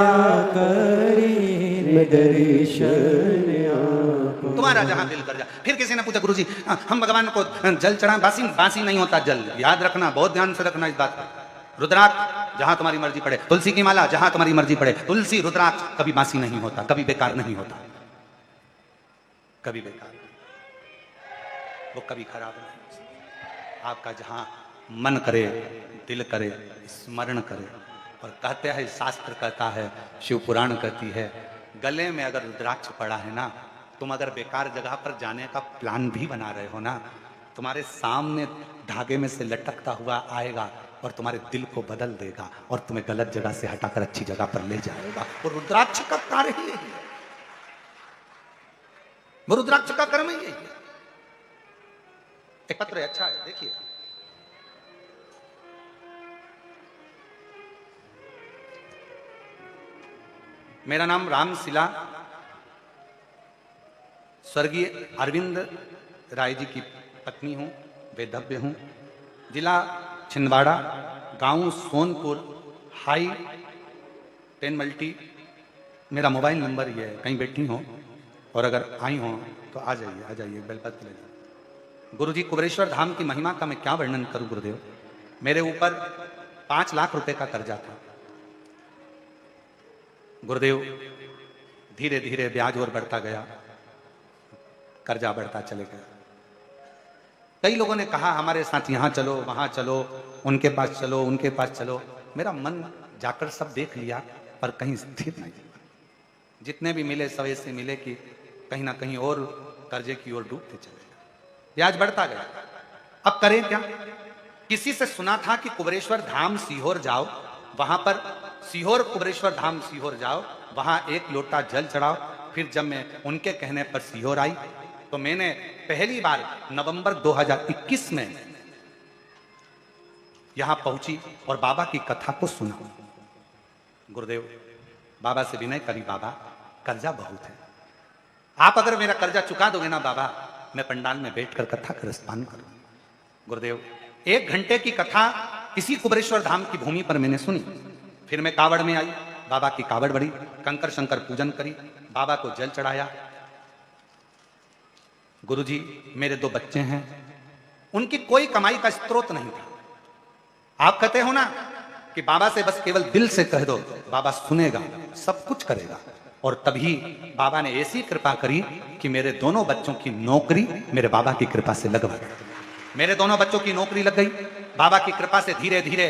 करी दर्शन आपको। तुम्हारा जहां दिल कर जाए। फिर किसी ने पूछा गुरुजी हम भगवान को जल चढ़ा, बासी बासी नहीं होता जल, याद रखना, बहुत ध्यान से रखना इस बात को। रुद्राक्ष जहां तुम्हारी मर्जी पड़े, तुलसी की माला जहां तुम्हारी मर्जी पड़े, तुलसी रुद्राक्ष कभी बासी नहीं होता, कभी बेकार नहीं होता, कभी बेकार नहीं, वो कभी खराब नहीं। आपका जहां मन करे, दिल करे, स्मरण करे। और कहते हैं शास्त्र कहता है, शिव पुराण कहती है, गले में अगर रुद्राक्ष पड़ा है ना, तुम अगर बेकार जगह पर जाने का प्लान भी बना रहे हो ना, तुम्हारे सामने धागे में से लटकता हुआ आएगा और तुम्हारे दिल को बदल देगा और तुम्हें गलत जगह से हटाकर अच्छी जगह पर ले जाएगा। और रुद्राक्ष का कार्य ही यही है, वो रुद्राक्ष का कर्म ही यही है। एक पत्र है, अच्छा है, देखिए। मेरा नाम रामशिला, स्वर्गीय अरविंद राय जी की पत्नी हूं, वेदव्य हूं, जिला छिंदवाड़ा, गांव सोनपुर, हाई 10 मल्टी। मेरा मोबाइल नंबर ये है, कहीं बैठी हो और अगर आई हो तो आ जाइए बेलपत्र ले जाइए। गुरुजी कुबेरेश्वर धाम की महिमा का मैं क्या वर्णन करूं गुरुदेव। मेरे ऊपर 5 लाख रुपए का कर्जा था गुरुदेव, धीरे धीरे ब्याज और बढ़ता गया, कर्जा बढ़ता चले गया। कई लोगों ने कहा हमारे साथ यहाँ चलो, वहां चलो, उनके पास चलो, उनके पास चलो। मेरा मन जाकर सब देख लिया पर कहीं स्थिर नहीं। जितने भी मिले सब ऐसे मिले कि कहीं ना कहीं और कर्जे की ओर डूबते चले गए। ब्याज बढ़ता गया। अब करें क्या? किसी से सुना था कि कुबेरेश्वर धाम सीहोर जाओ, वहां पर सीहोर कुबेरेश्वर धाम सीहोर जाओ, वहां एक लोटा जल चढ़ाओ। फिर जब मैं उनके कहने पर सीहोर आई तो मैंने पहली बार नवंबर 2021 में यहां पहुंची और बाबा की कथा को सुना। गुरुदेव, बाबा से विनय करी, बाबा कर्जा बहुत है, आप अगर मेरा कर्जा चुका दोगे ना बाबा, मैं पंडाल में बैठकर कथा का रसपान करूं। गुरुदेव, 1 घंटे की कथा इसी कुबेरेश्वर धाम की भूमि पर मैंने सुनी। फिर मैं कावड़ में आई, बाबा की कावड़ बड़ी, कंकर शंकर पूजन करी, बाबा को जल चढ़ाया। गुरुजी, मेरे 2 बच्चे हैं, उनकी कोई कमाई का स्रोत नहीं था। आप कहते हो ना कि बाबा से बस केवल दिल से कह दो, बाबा सुनेगा, सब कुछ करेगा। और तभी बाबा ने ऐसी कृपा करी कि मेरे दोनों बच्चों की नौकरी मेरे बाबा की कृपा से लगवा दी। मेरे दोनों बच्चों की नौकरी लग गई। बाबा की कृपा से धीरे धीरे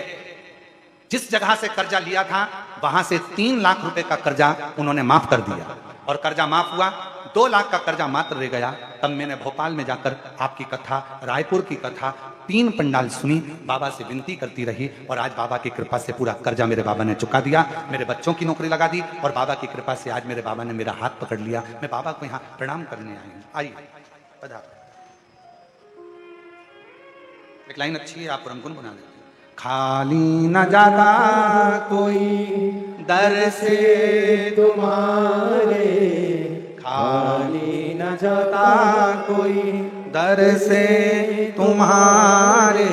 जिस जगह से कर्जा लिया था वहां से 3 लाख रुपए का कर्जा उन्होंने माफ कर दिया और कर्जा माफ हुआ। 2 लाख का कर्जा मात्र रह गया। तब मैंने भोपाल में जाकर आपकी कथा, रायपुर की कथा, 3 पंडाल सुनी, बाबा से विनती करती रही और आज बाबा की कृपा से पूरा कर्जा मेरे बाबा ने चुका दिया, मेरे बच्चों की नौकरी लगा दी और बाबा की कृपा से आज मेरे बाबा ने मेरा हाथ पकड़ लिया। मैं बाबा को यहाँ प्रणाम करने आई हूँ। आइए, पधारो। एक लाइन अच्छी है, आप गुनगुन बना लेते। खाली न जाता कोई दर से तुम्हारे, खाली न जाता कोई दर से तुम्हारे,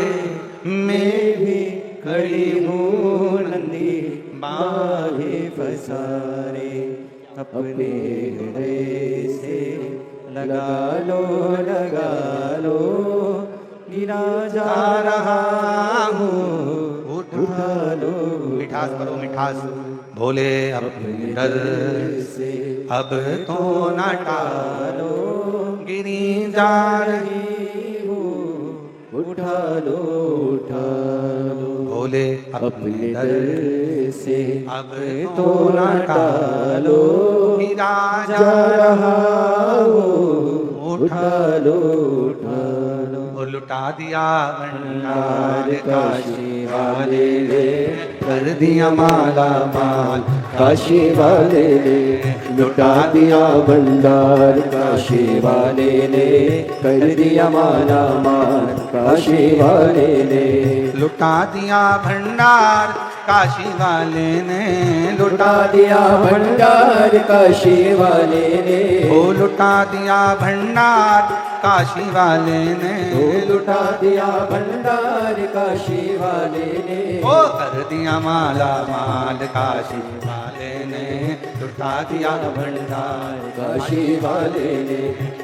मैं भी खड़ी हूँ नंदी बाहे पसारे। अपने हृदय से लगा लो गिरा जा रहा हूँ, उठा लो। मिठास करो, मिठास। भोले अपने डर से अब तो न टालो, गिरी जा रही हूँ, उठा लो। भोले अपने दर से अब तो न टालो, गिरा जा रहा हूँ, उठा लो। वो लुटा दिया भंडार भंडार काशी वाले ने, कर दिया माला माल। काशी वाले ने लुटा दिया भंडार, काशी वाले ने कर दिया माला माल। काशी वाले ने लुटा दिया भंडार, काशी वाले ने लुटा दिया भंडार, काशी वाले ने वो लुटा दिया भंडार, काशी वाले ने लुटा दिया भंडार, काशी वाले ने ओ कर दिया माला माल। काशी वाले ने लुटा दिया भंडार, काशी वाले ने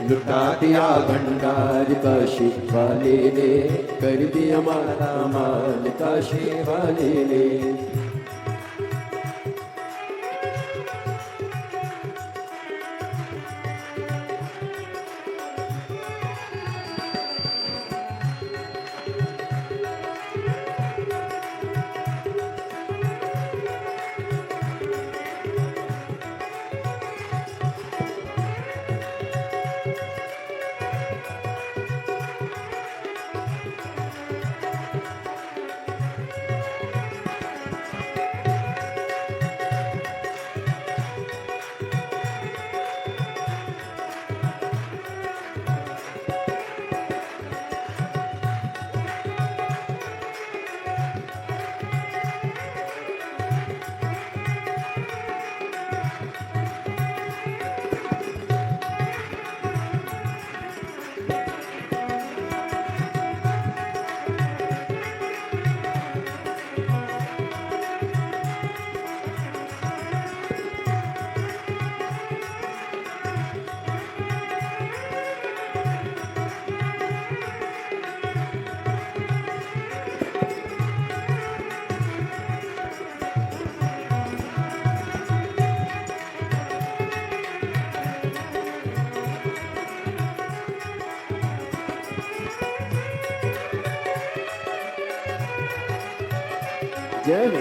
लुटा दिया भंडार, काशी वाले ने कर दिया माला माल। काशी वाले ने जय हो।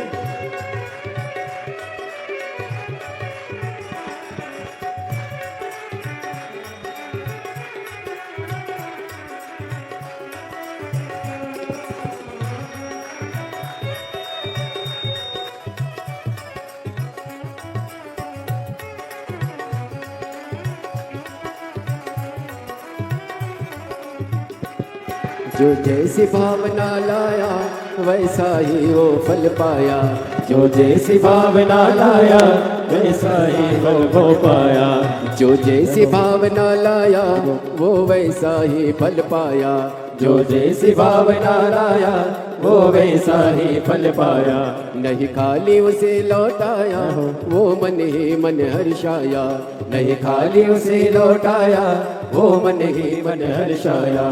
जो जैसी भावना लाया वैसा ही वो फल पाया, जो जैसी भावना लाया वैसा ही फल वो पाया, जो जैसी भावना लाया वो वैसा ही फल पाया, जो जैसी भावना लाया वो वैसा ही फल पाया। नहीं खाली उसे लौटाया वो मन ही मन हर्षाया, नहीं खाली उसे लौटाया वो मन ही मन हर्षाया।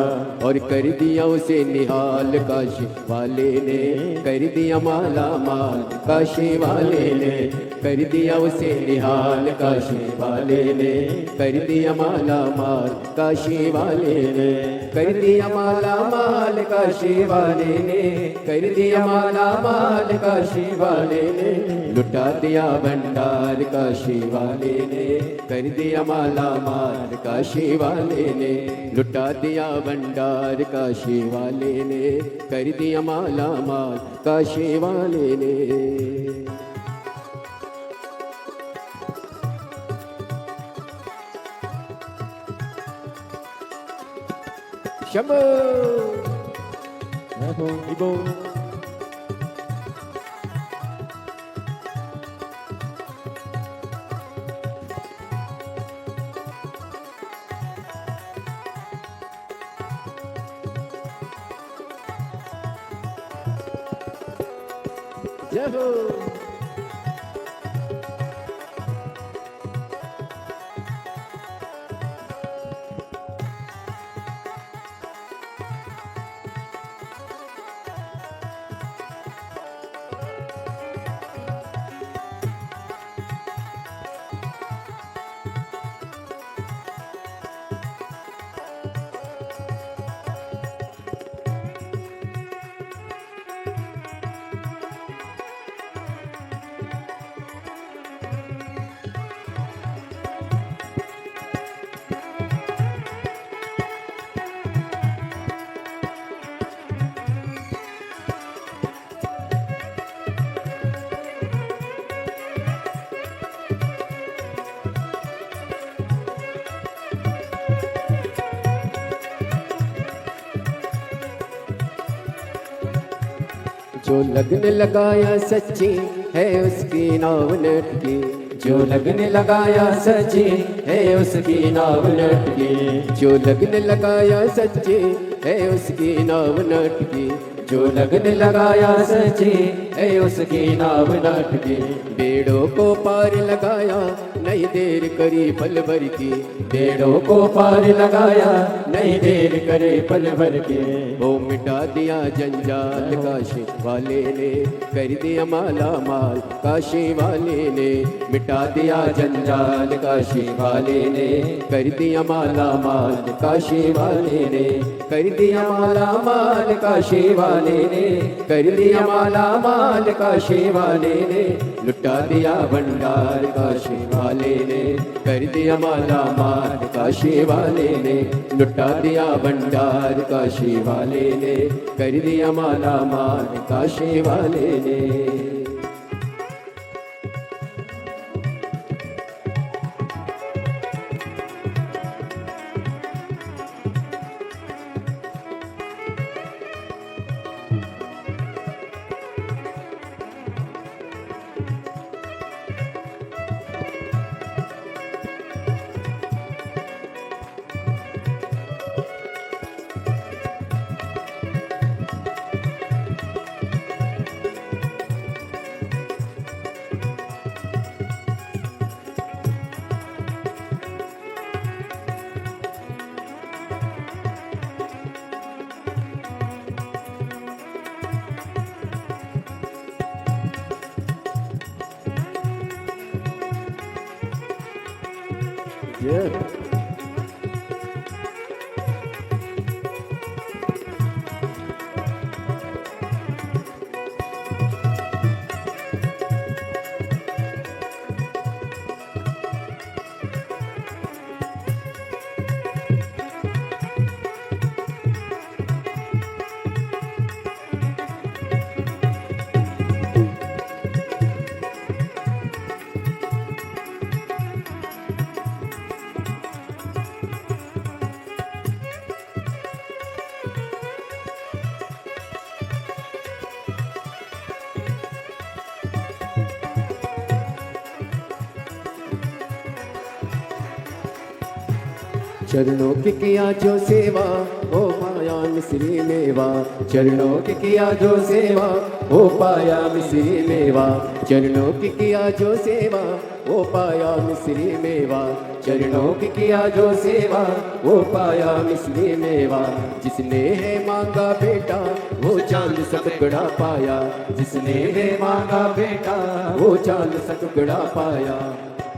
और कर दिया उसे निहाल काशी वाले ने, कर दिया माला माल काशी वाले ने, कर दिया उसे निहाल काशी वाले ने, कर दिया माला माल काशी वाले ने, कर दिया माला माल काशी वाले ने, कर दिया माला माल काशी वाले ने, लुटा दिया भंडार काशी वाले ने, कर दिया माला माल काशी वाले ने, लुटा दिया भंडार काशी वाले ने, कर दिया माला माल काशी वाले ने। शंभो इबो जय हो। जो लगन लगाया सच्ची है उसकी नाव लटकी, जो लगन लगाया सच्ची है उसकी नाव लटकी, जो लगन लगाया सच्ची है उसकी नाव लटकी, जो लगन लगाया सच्ची है उसकी नाव लटकी। बेड़ों को पार लगाया नहीं देर करी पल भर की, बेड़ों को पार लगाया नहीं देर करे पल भर के। वो मिटा दिया जंजाल काशी वाले ने, कर दिया माला माल काशी वाले ने, मिटा दिया जंजाल काशी वाले ने, कर दिया माला माल काशी वाले ने, कर दिया माला माल काशी वाले ने, कर दिया माला माल काशी वाले ने, लुटा दिया भंडार काशी वाले ने, कर दिया माला माल काशी वाले ने, लुटा दिया भंडार काशी वाले ने, कर दिया माला माल काशी वाले ने। Yeah. चरणों की किया जो सेवा हो पाया मिश्री मेवा, चरणों की किया जो सेवा हो पाया मिश्री मेवा, चरणों की किया जो सेवा हो पाया मिश्री मेवा, चरणों की किया जो सेवा हो पाया मिश्री मेवा। जिसने है मांगा बेटा वो चांद सा टुकड़ा पाया, जिसने है मांगा बेटा वो चांद सा टुकड़ा पाया।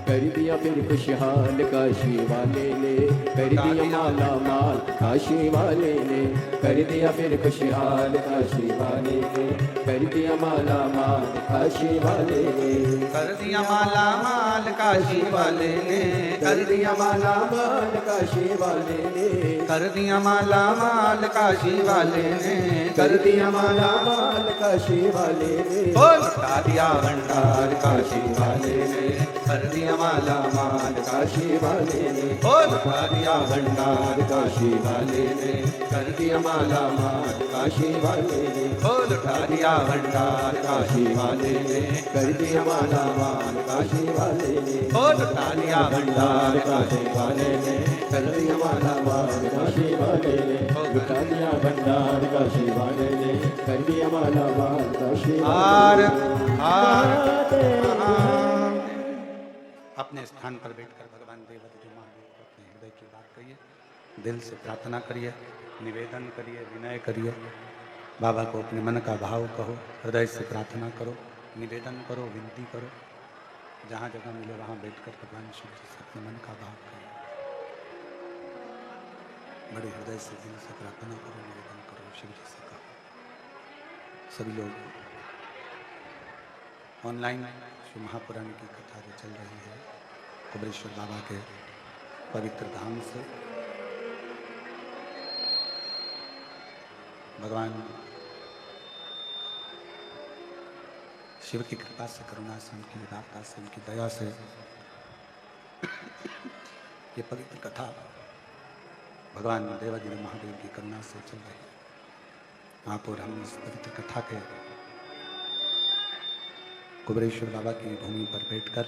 कर दिया फिर खुशहाल काशी वाले ने, कर दिया माला माल काशी वाले ने, कर दिया फिर खुशहाल काशी वाले ने, कर दिया माला माल काशी वाले ने, कर दिया माला माल काशी वाले ने, कर दिया माला माल काशी वाले ने, कर दिया माला माल काशी वाले ने, कर दिया माला माल काशी वाले ने, लुटा दिया भंडार काशी वाले ने, कर दिया माला माल काशी वाले ने, लुटा दिया भंडार काशी वाले ने, कर दिया माला माल काशी वाले ने, लुटा दिया भंडार काशी वाले ने, कर दिया माला माल काशी वाले ने, लुटा दिया भंडार काशी वाले ने, कर दिया माला माल काशी वाले ने, लुटा दिया भंडार काशी वाले ने, कर दिया माला माल काशी हार वाले हार अपने स्थान पर बैठकर भगवान देवदेव महादेव को अपने हृदय की बात कहिए, दिल से प्रार्थना करिए, निवेदन करिए, विनय करिए, बाबा को अपने मन का भाव कहो, हृदय से प्रार्थना करो, निवेदन करो, विनती करो, जहाँ जगह मिले वहाँ बैठकर भगवान शिव जी से अपने मन का भाव कहिए, बड़े हृदय से दिल से प्रार्थना करो, निवेदन करो, शिव जी से कहो। सभी लोग ऑनलाइन शिव महापुराण की कथा जो चल रही है कुबरेश्वर बाबा के पवित्र धाम से, भगवान शिव की कृपा से, करुणा से, उनकी उदारता से, उनकी दया से ये पवित्र कथा भगवान देवादिदेव महादेव की करुणा से चल रही है। आप और हम इस पवित्र कथा के कुबरेश्वर बाबा की भूमि पर बैठकर,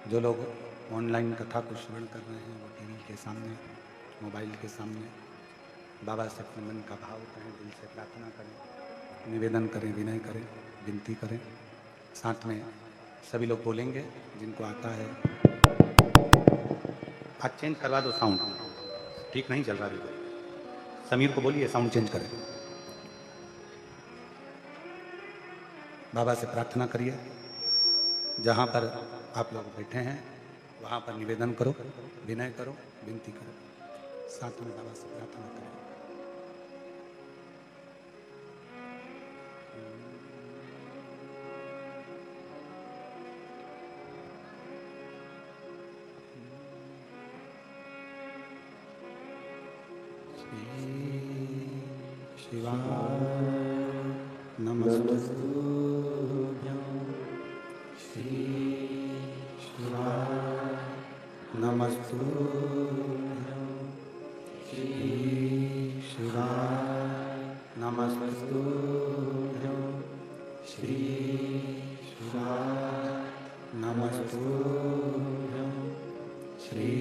जो लोग ऑनलाइन कथा को श्रवण कर रहे हैं वो टीवी के सामने, मोबाइल के सामने बाबा से अपने मन का भाव करें, दिल से प्रार्थना करें, निवेदन करें, विनय करें, विनती करें। साथ में सभी लोग बोलेंगे जिनको आता है। आज चेंज करवा दो साउंड, ठीक नहीं चल रहा बिल्कुल। समीर को बोलिए साउंड चेंज करें। बाबा से प्रार्थना करिए, जहाँ पर आप लोग बैठे हैं वहाँ पर निवेदन करो, विनय करो, विनती करो, साथ में बाबा से प्रार्थना करें। शिवाय नमस्तुभ्यं, श्री शिवाय नमस्तुभ्यं, श्री शिवाय नमस्तुभ्यं, श्री शिवाय नमस्तुभ्यं, श्री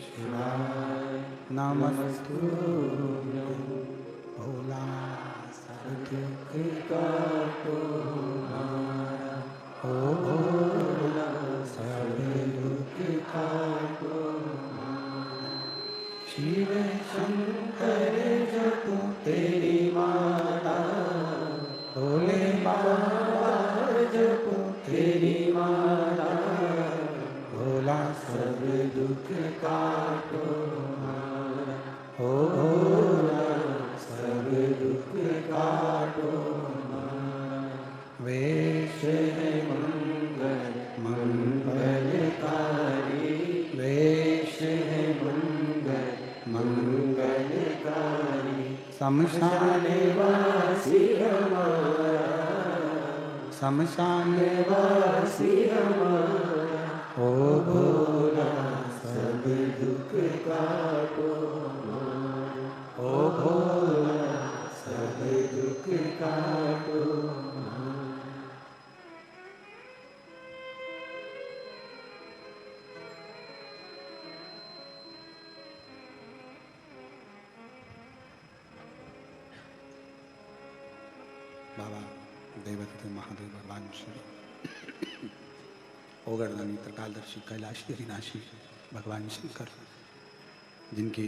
शिवाय नमस्तुभ्यं। भोला सब दुख काटो हमारा, ओ भोला सब दुख काटो हमारा। शिव शंकर जपो तेरी माला, भोले बाबा जपो तेरी माला, भोला सब दुख काटो हमारा, ओ भोला सब दुख काटो हमारा। वेश है मंगल मंगलकारी, वेश है मंगल मंगलकारी। शमशान वासी हमारा, शमशान वासी हमारा, ओ भोला सब दुख काटो हमारा, ओ भोला सब दुख काटो हमारा। बाबा देवदत्त महादेव भगवान श्री ओगरदानी त्रिकालदर्शी कैलाशी अविनाशी भगवान शंकर, जिनकी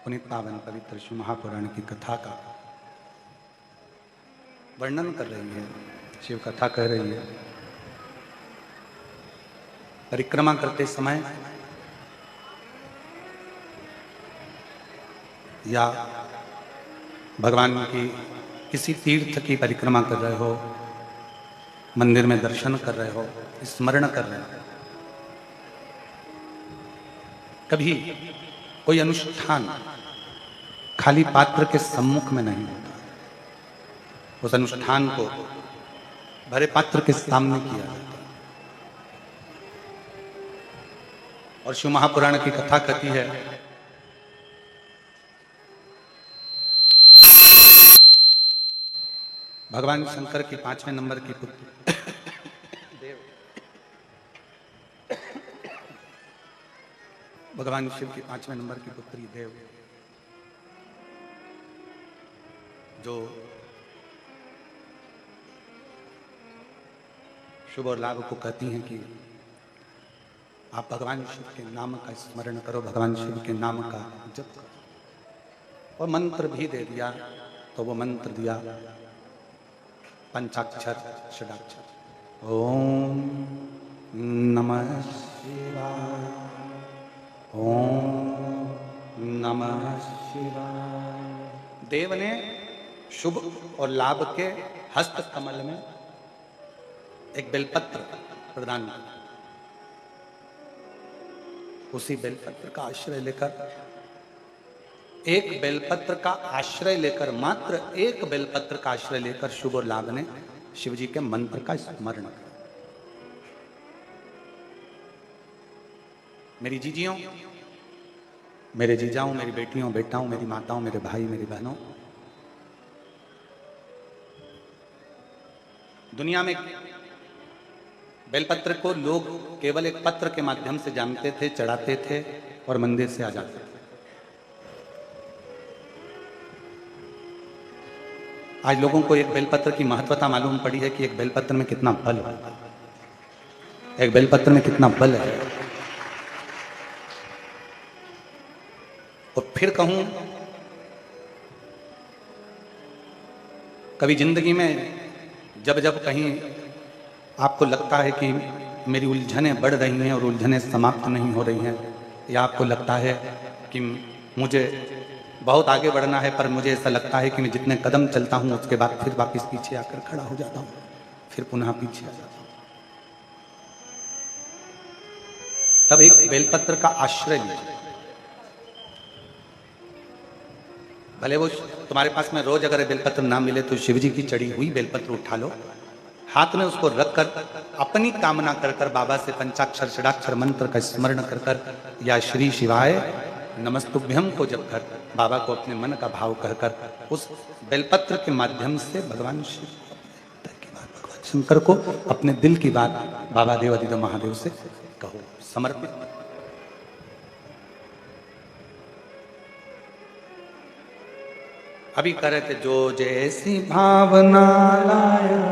पुनित पावन पवित्र शिव महापुराण की कथा का वर्णन कर रही है, शिव कथा कह रही है। परिक्रमा करते समय या भगवान की किसी तीर्थ की परिक्रमा कर रहे हो, मंदिर में दर्शन कर रहे हो, स्मरण कर रहे हो, कभी कोई अनुष्ठान खाली पात्र के सम्मुख में नहीं होता। उस अनुष्ठान को भरे पात्र के सामने किया जाता है। और शिव महापुराण की कथा कहती है भगवान शंकर की 5वें नंबर की पुत्री देव, भगवान शिव की 5वें नंबर की पुत्री देव, जो शुभ और लाभ को कहती हैं कि आप भगवान शिव के नाम का स्मरण करो, भगवान शिव के नाम का जप करो। और मंत्र भी दे दिया, तो वो मंत्र दिया पंचाक्षर षडाक्षर। ओम नमः शिवाय, ओम नमः शिवाय। देव ने शुभ और लाभ के हस्त कमल में एक बेलपत्र प्रदान किया। उसी बेलपत्र का आश्रय लेकर, एक बेलपत्र का आश्रय लेकर, मात्र एक बेलपत्र का आश्रय लेकर शुभ और लाभ ने शिव जी के मंत्र का स्मरण किया। मेरी जीजियों, मेरे जीजाओं, मेरी बेटियों, बेटाओं, मेरी माताओं, मेरे भाई, मेरी बहनों, दुनिया में बेलपत्र को लोग केवल एक पत्र के माध्यम से जानते थे, चढ़ाते थे और मंदिर से आ जाते थे। आज लोगों को एक बेलपत्र की महत्वता मालूम पड़ी है कि एक बेलपत्र में कितना बल है, एक बेलपत्र में कितना बल है। और फिर कहूं, कभी जिंदगी में जब जब कहीं आपको लगता है कि मेरी उलझनें बढ़ रही हैं और उलझनें समाप्त नहीं हो रही हैं, या आपको लगता है कि मुझे बहुत आगे बढ़ना है पर मुझे ऐसा लगता है कि मैं जितने कदम चलता हूं उसके बाद फिर वापस पीछे आकर खड़ा हो जाता हूं, फिर पुनः पीछे आ जाता हूं, तब एक बेलपत्र का आश्रय लीजिए। भले वो तुम्हारे पास में रोज अगर बेलपत्र ना मिले तो शिव जी की चढ़ी हुई बेलपत्र उठा लो, हाथ में उसको रखकर अपनी कामना कर कर बाबा से पंचाक्षर षडाक्षर मंत्र का स्मरण कर कर या श्री शिवाय नमस्तुभ्यम को जब कर बाबा को अपने मन का भाव कहकर उस बेलपत्र के माध्यम से भगवान शिव की बात, भगवान शंकर को अपने दिल की बात बाबा देवादिदेव महादेव से कहो, समर्पित। अभी कह रहे थे, जो जैसी भावना लाया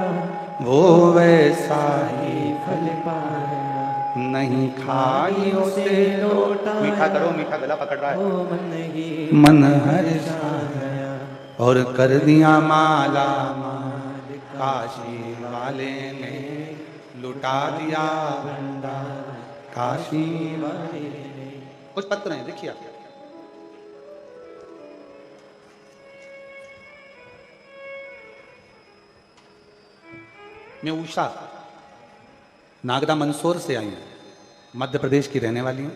वो वैसा ही फल पाया, नहीं खाई उसे लोटा, मीठा करो, मीठा गला पकड़ रहा है, मन हर्षाया और कर दिया माला माल, काशी वाले ने लुटा दिया भंडार, काशी वाले ने। कुछ पत्र नहीं, देखिए आप, मैं उषा नागदा मंदसौर से आई हूँ, मध्य प्रदेश की रहने वाली हूँ।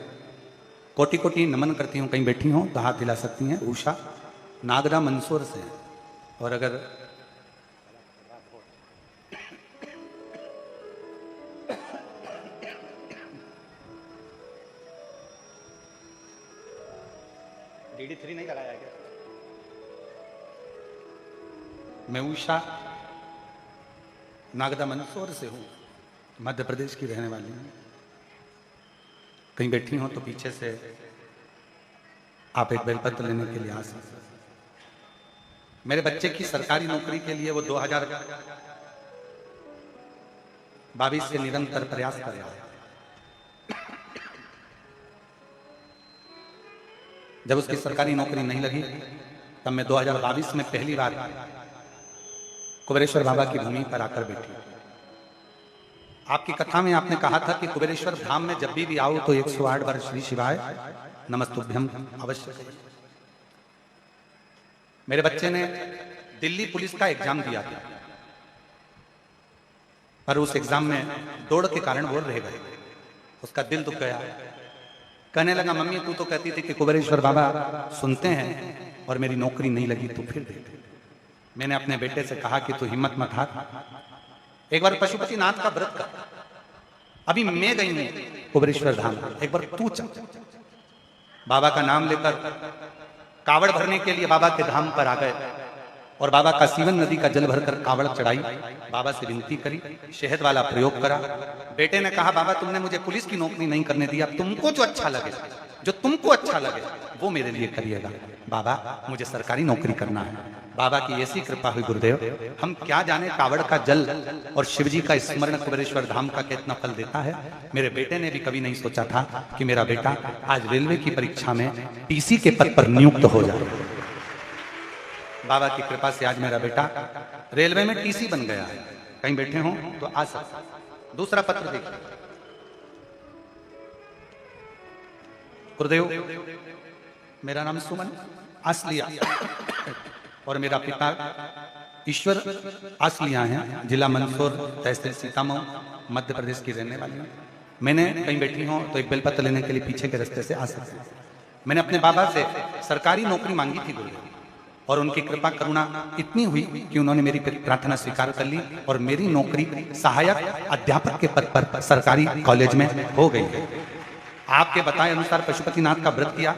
कोटि कोटि नमन करती हूँ, कहीं बैठी हूँ तो हाथ हिला सकती हैं। उषा नागदा मंदसौर से है। और अगर DD3 नहीं लगाया क्या? मैं उषा नागदा मंदसौर से हूँ, मध्य प्रदेश की रहने वाली हूँ। कहीं बैठी हो तो पीछे से आप एक बेलपत्र लेने के लिए आ सकते। मेरे बच्चे की सरकारी नौकरी के लिए वो 2022 से निरंतर प्रयास कर रहा है। जब उसकी सरकारी नौकरी नहीं लगी तब मैं 2022 में पहली बार कुबेरेश्वर बाबा की भूमि पर आकर बैठी। आपकी कथा में आपने कहा था कि कुबेरेश्वर धाम में जब भी आओ तो 108 बार श्री शिवाय नमस्तुभ्यम अवश्य करें। मेरे बच्चे ने दिल्ली पुलिस का एग्जाम दिया था, पर उस एग्जाम में दौड़ के कारण वो रह गए। उसका दिल दुख गया। कहने लगा, मम्मी तू तो कहती थी कि कुबेरेश्वर बाबा सुनते हैं और मेरी नौकरी नहीं लगी, तो फिर देख। मैंने अपने बेटे से कहा कि तू हिम्मत मत हार, एक बार पशुपतिनाथ का व्रत कर। अभी मैं गई हूं कुबेरेश्वर धाम, एक बार तू चल। बाबा का नाम लेकर कावड़ भरने के लिए बाबा के धाम पर आ गए और बाबा का सीवन नदी का जल भरकर कावड़ चढ़ाई। बाबा से विनती करी, शहद वाला प्रयोग करा। बेटे ने कहा, बाबा तुमने मुझे पुलिस की नौकरी नहीं करने दिया, तुमको जो अच्छा लगे, जो तुमको अच्छा लगे वो मेरे लिए करिएगा। बाबा मुझे सरकारी नौकरी करना है। बाबा की ऐसी कृपा हुई गुरुदेव, हम क्या जाने कावड़ का जल और शिवजी का स्मरण कुबेरेश्वर धाम का कितना फल देता है। मेरे बेटे ने भी कभी नहीं सोचा था कि मेरा बेटा आज रेलवे की परीक्षा में टीसी के पद पर नियुक्त हो जाए। बाबा की कृपा से आज मेरा बेटा रेलवे में टीसी बन गया है। कहीं बैठे हो तो आ सकते। दूसरा पत्र देखिए। गुरुदेव, मेरा नाम सुमन आसलिया और मेरा पिता ईश्वर आसलिया हैं। जिला मंदसौर, तहसील सीतामऊ, मध्य प्रदेश की रहने वाली हूँ। मैंने कहीं बैठी हूँ तो एक बेलपत्र लेने के लिए पीछे के रास्ते से आ सकते हैं। मैंने अपने बाबा से सरकारी नौकरी मांगी थी गुरुदेव, और उनकी कृपा करुणा इतनी हुई कि उन्होंने मेरी प्रार्थना स्वीकार कर ली और मेरी नौकरी सहायक अध्यापक के पद पर सरकारी कॉलेज में हो गई है। आपके बताए अनुसार पशुपतिनाथ का व्रत किया,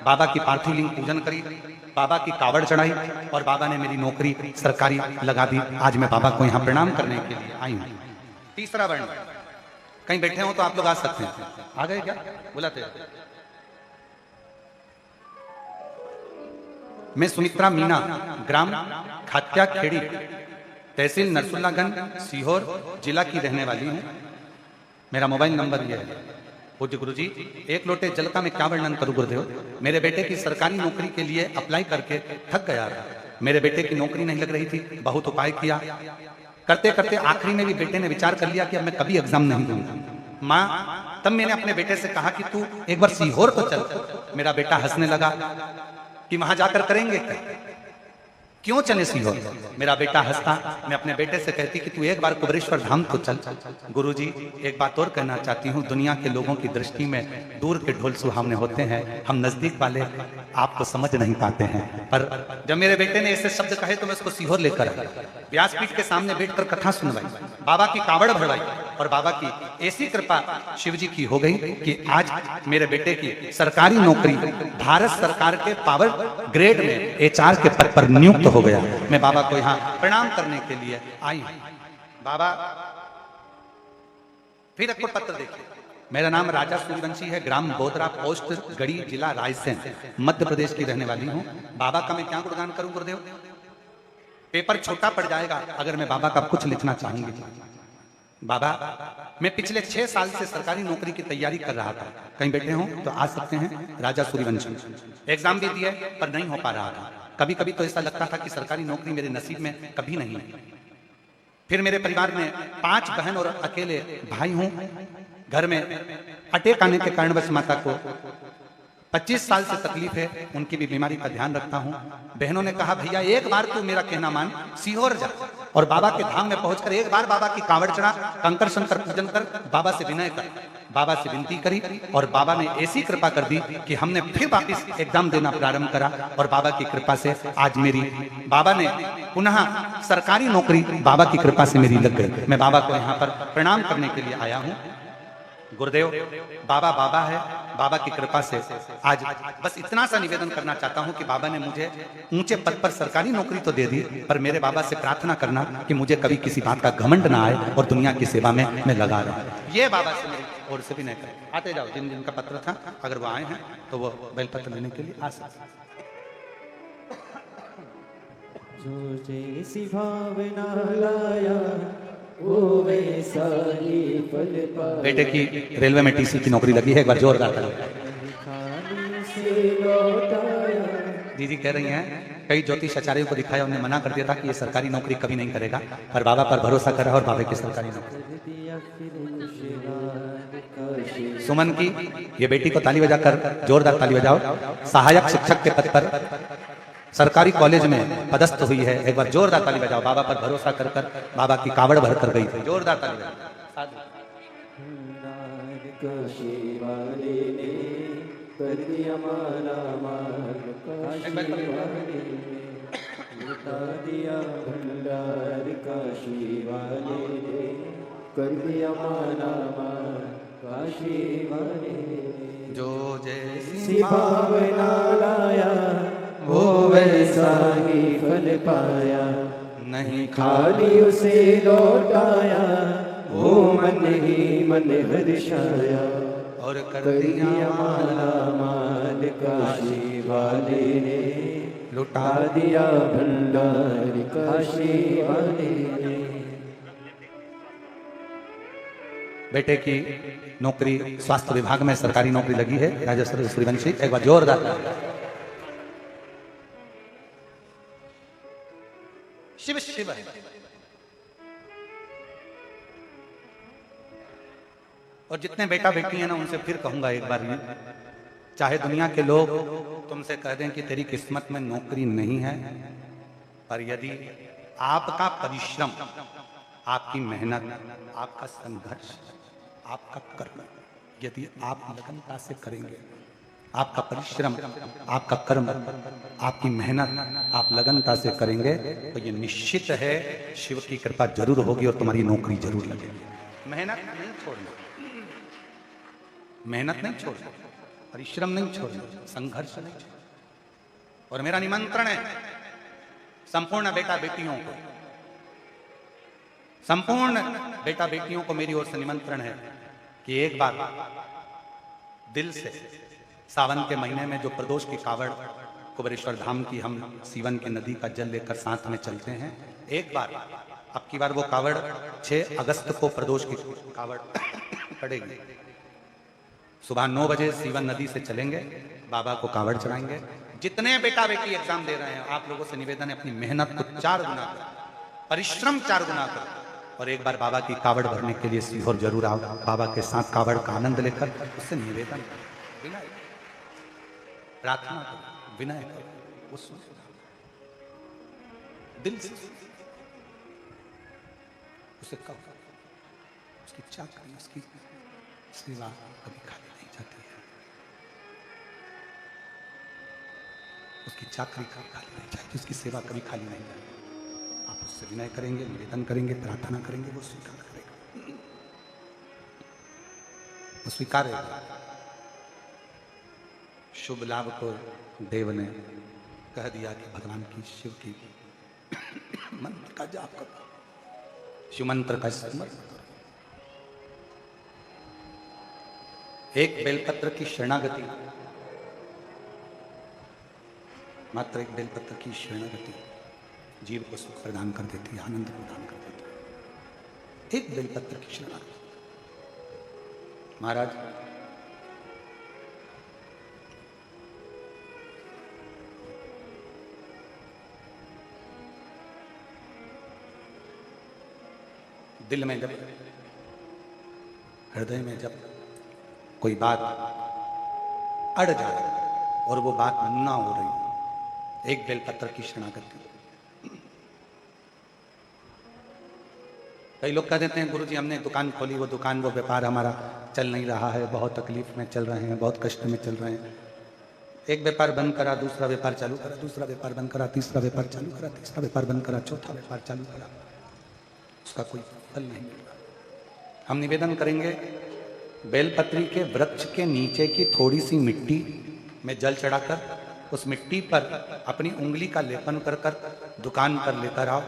बाबा की पार्थिव लिंग पूजन करी, बाबा की कावड़ चढ़ाई और बाबा ने मेरी नौकरी सरकारी लगा दी। आज मैं बाबा को यहाँ प्रणाम करने के लिए आई हूँ। तीसरा वर्ण, कहीं बैठे हो तो आप लोग आ सकते हैं। आ गए क्या? बुलाते हैं। मैं सुमित्रा मीना, ग्राम खात्या खेड़ी, तहसील नरसुल्लागंज, सीहोर जिला की रहने वाली हूँ। मेरा मोबाइल नंबर यह है। पूज्य गुरु जी, एक लोटे जल का मैं क्या वर्णन करूं गुरुदेव। मेरे बेटे की सरकारी नौकरी के लिए अप्लाई करके थक गया था। मेरे बेटे की नौकरी नहीं लग रही थी, बहुत उपाय किया, करते करते आखिरी में भी बेटे ने विचार कर लिया कि अब मैं कभी एग्जाम नहीं दूंगा। माँ, तब मैंने अपने बेटे से कहा कि तू एक बार सीहोर तो चल। मेरा बेटा हंसने लगा कि वहां जाकर करेंगे क्या, क्यों चले सीहोर। मेरा बेटा हंसता, मैं अपने बेटे से कहती कि तू एक बार कुबेरेश्वर धाम तो चल। गुरुजी, एक बात और कहना चाहती हूँ, दुनिया के लोगों की दृष्टि में दूर के ढोल सुहावने होते हैं, हम नजदीक वाले आपको समझ नहीं पाते हैं। पर जब मेरे बेटे ने ऐसे शब्द कहे तो मैं उसको सीहोर लेकर आया, व्यासपीठ के सामने बैठकर कथा सुनवाई, बाबा की कावड़ भरवाई और बाबा की ऐसी कृपा शिवजी की हो गई कि आज मेरे बेटे की सरकारी नौकरी भारत सरकार के पावर ग्रेड में HR के पद पर नियुक्त हो गया। मैं बाबा को यहाँ प्रणाम करने के लिए आई हूं। बाबा, फिर एक पत्र देखिए। मेरा नाम राजा सूर्यवंशी है, ग्राम बोधरा, पोस्ट गढ़ी, जिला रायसेन, मध्य प्रदेश की रहने वाली हूँ। बाबा का मैं क्या गुणगान करूं गुरुदेव, पेपर छोटा पड़ जाएगा अगर मैं बाबा का कुछ लिखना चाहूंगी। बाबा, मैं पिछले 6 साल से सरकारी नौकरी की तैयारी कर रहा था। कहीं बैठे हो तो आ सकते हैं। राजा सूर्यवंशी, एग्जाम भी दिए पर नहीं हो पा रहा था। कभी कभी तो ऐसा लगता था कि सरकारी नौकरी मेरे नसीब में कभी नहीं है। फिर मेरे परिवार में 5 बहन और अकेले भाई हूं। घर में अटैक आने के कारणवश माता को 25 साल से तकलीफ है, उनकी भी बीमारी का ध्यान रखता हूं। बहनों ने कहा, भैया एक बार तू मेरा कहना मान, सीहोर जा और बाबा के धाम में पहुंचकर एक बार बाबा की कावड़ चढ़ा, कंकर शंकर पूजन कर, बाबा से विनय कर। बाबा से विनती करी और बाबा ने ऐसी कृपा कर दी कि हमने फिर वापिस एग्जाम देना प्रारंभ करा और बाबा की कृपा से आज मेरी, बाबा ने पुनः सरकारी नौकरी बाबा की कृपा से मेरी लग गई। मैं बाबा को यहाँ पर प्रणाम करने के लिए आया हूँ। गुरुदेव, बाबा बाबा है, बाबा की कृपा से आज बस इतना सा निवेदन करना चाहता हूं कि बाबा ने मुझे ऊंचे पद पर सरकारी नौकरी तो दे दी, पर मेरे बाबा से प्रार्थना करना कि मुझे कभी किसी बात का घमंड ना आए और दुनिया की सेवा में मैं लगा रहा हूं। ये बाबा से मेरी ओर से भी नहीं करें। आते जाओ, जिन जिनका पत्र था अगर वो आए हैं तो वो बेलपत्र लेने के लिए आ सकते। जो जैसी भावना लाया वो वैसा ही फल पाया। बेटे की रेलवे में टीसी की नौकरी लगी है, एक बार जोरदार करो। खाने से लौटाया। दीदी कह रही हैं कई ज्योतिष आचार्यों को दिखाया, उन्हें मना कर दिया था कि ये सरकारी नौकरी कभी नहीं करेगा, पर बाबा पर भरोसा करा और बाबा की सरकारी नौकरी। सुमन की ये बेटी को ताली बजाकर, जोरदार ताली बजाओ, सहायक शिक्षक के पद पर सरकारी कॉलेज में पदस्थ हुई है। एक बार जोरदार ताली बजाओ। बाबा पर भरोसा कर कर बाबा की कावड़ भर कर गई थी। जोरदार ताली बजाओ। कर दिया माला माल काशी वाले ने, लुटा दिया भंडार काशी वाले ने, कर दिया माला माल काशी वाले ने। जो जैसी सी भावना लाया वो वैसा ही फल पाया। नहीं खाली उसे लौटाया वो मन ही मन हर्षाया। और कर कर दिया दिया माला माल काशी वाले ने, लुटा लुटा दिया भंडार काशी वाले ने। बेटे की नौकरी स्वास्थ्य विभाग में सरकारी नौकरी लगी है। राजेश्वर सूर्यवंशी एक बार जोरदार ताली। शिव शिव और जितने बेटा बेटी हैं ना उनसे फिर कहूंगा एक बार ये, चाहे दुनिया के लोग तुमसे कह दें कि तेरी किस्मत में नौकरी नहीं है, पर यदि आपका परिश्रम, आपकी मेहनत, आपका संघर्ष, आपका कर्म यदि आप लगनता से करेंगे, आपका परिश्रम, आपका कर्म, आपकी मेहनत आप लगनता से करेंगे तो ये निश्चित है शिव की कृपा जरूर होगी और तुम्हारी नौकरी जरूर लगेगी। मेहनत नहीं छोड़ना, मेहनत नहीं छोड़ना, परिश्रम नहीं छोड़ना, संघर्ष नहीं छोड़ना। और मेरा निमंत्रण है संपूर्ण बेटा बेटियों को, संपूर्ण बेटा बेटियों को मेरी ओर से निमंत्रण है कि एक बार दिल से सावन के महीने में जो प्रदोष की कावड़ कुबेरेश्वर धाम की हम सीवन की नदी का जल लेकर साथ में चलते हैं, एक बार अब की बार वो कावड़ 6 अगस्त को प्रदोष की कावड़ पड़ेगी। सुबह 9 बजे सीवन नदी से चलेंगे, बाबा को कावड़ चढ़ाएंगे। जितने बेटा बेटी एग्जाम दे रहे हैं आप लोगों से निवेदन है अपनी मेहनत को 4 गुना करो, परिश्रम 4 गुना करो और एक बार बाबा की कावड़ भरने के लिए सीहोर जरूर आओ। बाबा के साथ कावड़ का आनंद लेकर उससे निवेदन विनय प्रार्थना करो, विनय करो, उस दिल से उसे कहो, उसकी चाकरी, उसकी सेवा कभी खाली नहीं जाती है, उसकी चाकरी कभी खाली नहीं जाती, उसकी सेवा कभी खाली नहीं जाती। आप उससे विनय करेंगे, निवेदन करेंगे, प्रार्थना करेंगे, वो स्वीकार करेगा, वो स्वीकारेगा। शुभ लाभ को देव ने कह दिया कि भगवान की शिव की मंत्र का जाप करो, शिव मंत्र का स्मरण करो। एक बेलपत्र की शरणागति, मात्र एक बेलपत्र की शरणागति जीव को सुख प्रदान कर देती है, आनंद प्रदान कर देती है। एक बेलपत्र की शरणागति। महाराज दिल में जब, हृदय में जब कोई बात अड़ जाए और वो बात ना हो रही, एक बेलपत्र की शरणागति। कई लोग कह देते हैं गुरुजी हमने दुकान खोली, वो दुकान, वो व्यापार हमारा चल नहीं रहा है, बहुत तकलीफ में चल रहे हैं, बहुत कष्ट में चल रहे हैं। एक व्यापार बंद करा, दूसरा व्यापार चालू करा, दूसरा व्यापार बंद करा, तीसरा व्यापार चालू करा, तीसरा व्यापार बंद करा, चौथा व्यापार चालू करा, उसका कोई फल नहीं मिल रहा। हम निवेदन करेंगे बेलपत्री के वृक्ष के नीचे की थोड़ी सी मिट्टी में जल चढ़ाकर उस मिट्टी पर अपनी उंगली का लेपन कर कर दुकान पर लेकर आओ